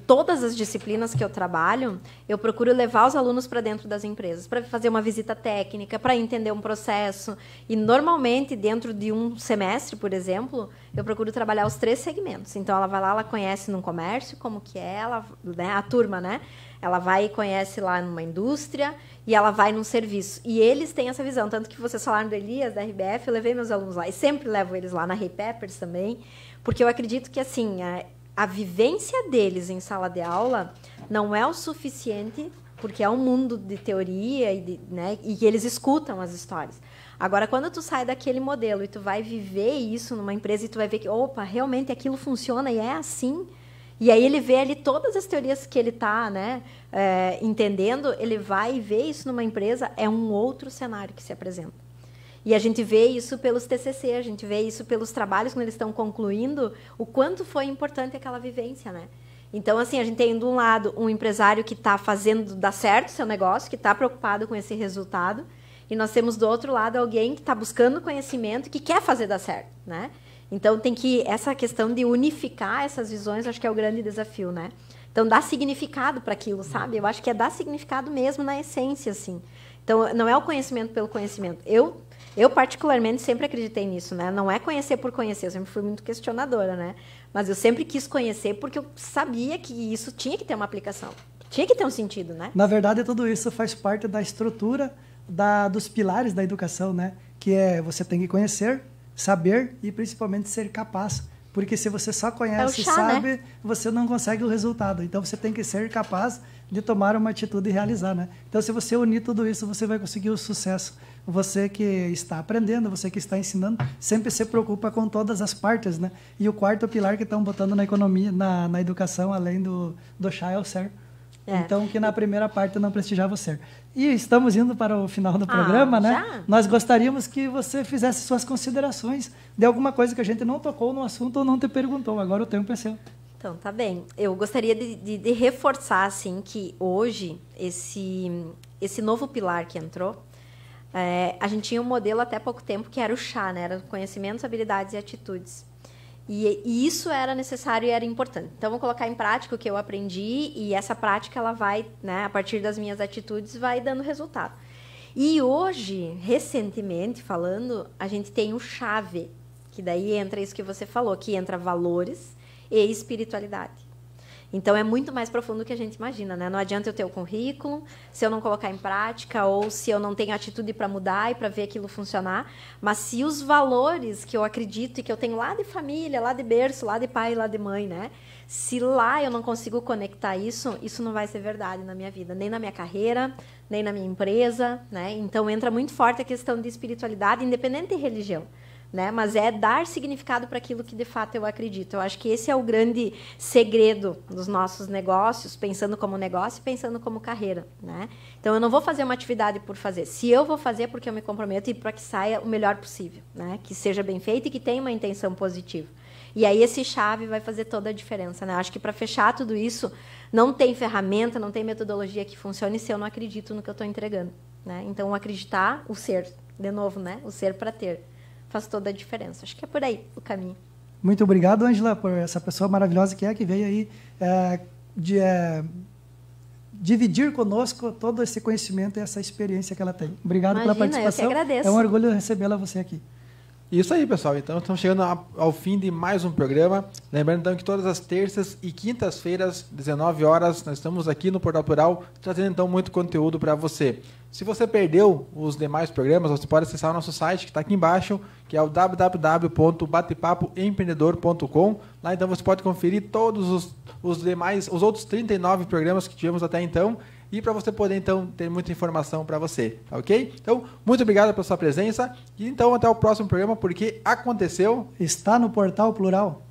todas as disciplinas que eu trabalho, eu procuro levar os alunos para dentro das empresas, para fazer uma visita técnica, para entender um processo. E, normalmente, dentro de um semestre, por exemplo, eu procuro trabalhar os 3 segmentos. Então, ela vai lá, ela conhece num comércio como que é, a turma, né? Ela vai e conhece lá numa indústria e ela vai num serviço. E eles têm essa visão. Tanto que vocês falaram do Elias, da RBF, eu levei meus alunos lá. E sempre levo eles lá na Ray Peppers também, porque eu acredito que, assim... A vivência deles em sala de aula não é o suficiente, porque é um mundo de teoria e que eles escutam as histórias. Agora, quando tu sai daquele modelo e tu vai viver isso numa empresa e tu vai ver que, opa, realmente aquilo funciona e é assim, e aí ele vê ali todas as teorias que ele está entendendo, ele vai ver isso numa empresa, é um outro cenário que se apresenta. E a gente vê isso pelos TCC, a gente vê isso pelos trabalhos quando eles estão concluindo, o quanto foi importante aquela vivência, né? Então, assim, a gente tem, de um lado, um empresário que está fazendo dar certo o seu negócio, que está preocupado com esse resultado, e nós temos, do outro lado, alguém que está buscando conhecimento e que quer fazer dar certo, né? Então, essa questão de unificar essas visões, acho que é o grande desafio, né? Então, dar significado para aquilo, sabe? Eu acho que é dar significado mesmo na essência, assim. Então, não é o conhecimento pelo conhecimento. Eu, particularmente, sempre acreditei nisso, né? Não é conhecer por conhecer, eu sempre fui muito questionadora, né? Mas eu sempre quis conhecer porque eu sabia que isso tinha que ter uma aplicação. Tinha que ter um sentido, né? Na verdade, tudo isso faz parte da estrutura dos pilares da educação, né? Que é você tem que conhecer, saber e principalmente ser capaz. Porque se você só conhece e sabe, né? Você não consegue o resultado. Então, você tem que ser capaz de tomar uma atitude e realizar, né? Então, se você unir tudo isso, você vai conseguir o sucesso. Você que está aprendendo, você que está ensinando, sempre se preocupa com todas as partes, né? E o quarto pilar que estão botando na economia, na educação, além do chá, é o ser. Então, que na primeira parte não prestigiava o ser. E estamos indo para o final do programa, né? Já? Nós gostaríamos que você fizesse suas considerações de alguma coisa que a gente não tocou no assunto ou não te perguntou. Agora o tempo é seu. Então, tá bem. Eu gostaria de reforçar, assim, que hoje, esse novo pilar que entrou, a gente tinha um modelo até pouco tempo que era o chá, né? Era conhecimentos, habilidades e atitudes. E isso era necessário e era importante. Então, vou colocar em prática o que eu aprendi e essa prática, ela vai, né, a partir das minhas atitudes, vai dando resultado. E hoje, recentemente falando, a gente tem o chave, que daí entra isso que você falou, que entra valores e espiritualidade. Então, é muito mais profundo do que a gente imagina, né? Não adianta eu ter o currículo, se eu não colocar em prática, ou se eu não tenho atitude para mudar e para ver aquilo funcionar. Mas se os valores que eu acredito e que eu tenho lá de família, lá de berço, lá de pai, lá de mãe, né? Se lá eu não consigo conectar isso, isso não vai ser verdade na minha vida, nem na minha carreira, nem na minha empresa, né? Então, entra muito forte a questão de espiritualidade, independente de religião. Né? Mas é dar significado para aquilo que de fato eu acredito. Eu acho que esse é o grande segredo dos nossos negócios, pensando como negócio e pensando como carreira. Né? Então, eu não vou fazer uma atividade por fazer. Se eu vou fazer, porque eu me comprometo e para que saia o melhor possível, né? Que seja bem feito e que tenha uma intenção positiva. E aí esse chave vai fazer toda a diferença. Né? Acho que para fechar tudo isso, não tem ferramenta, não tem metodologia que funcione se eu não acredito no que eu estou entregando. Né? Então, acreditar, o ser, de novo, né? O ser para ter. Faz toda a diferença. Acho que é por aí o caminho. Muito obrigado, Ângela, por essa pessoa maravilhosa que veio aí dividir conosco todo esse conhecimento e essa experiência que ela tem. Obrigado pela participação. Eu que agradeço. É um orgulho recebê-la você aqui. Isso aí, pessoal. Então, estamos chegando ao fim de mais um programa. Lembrando, então, que todas as terças e quintas-feiras, 19 horas, nós estamos aqui no Portal Plural, trazendo, então, muito conteúdo para você. Se você perdeu os demais programas, você pode acessar o nosso site, que está aqui embaixo, que é o www.batepapoempreendedor.com. Lá, então, você pode conferir todos os outros 39 programas que tivemos até então, e para você poder, então, ter muita informação para você, tá ok? Então, muito obrigado pela sua presença, e então até o próximo programa, porque aconteceu... Está no Portal Plural.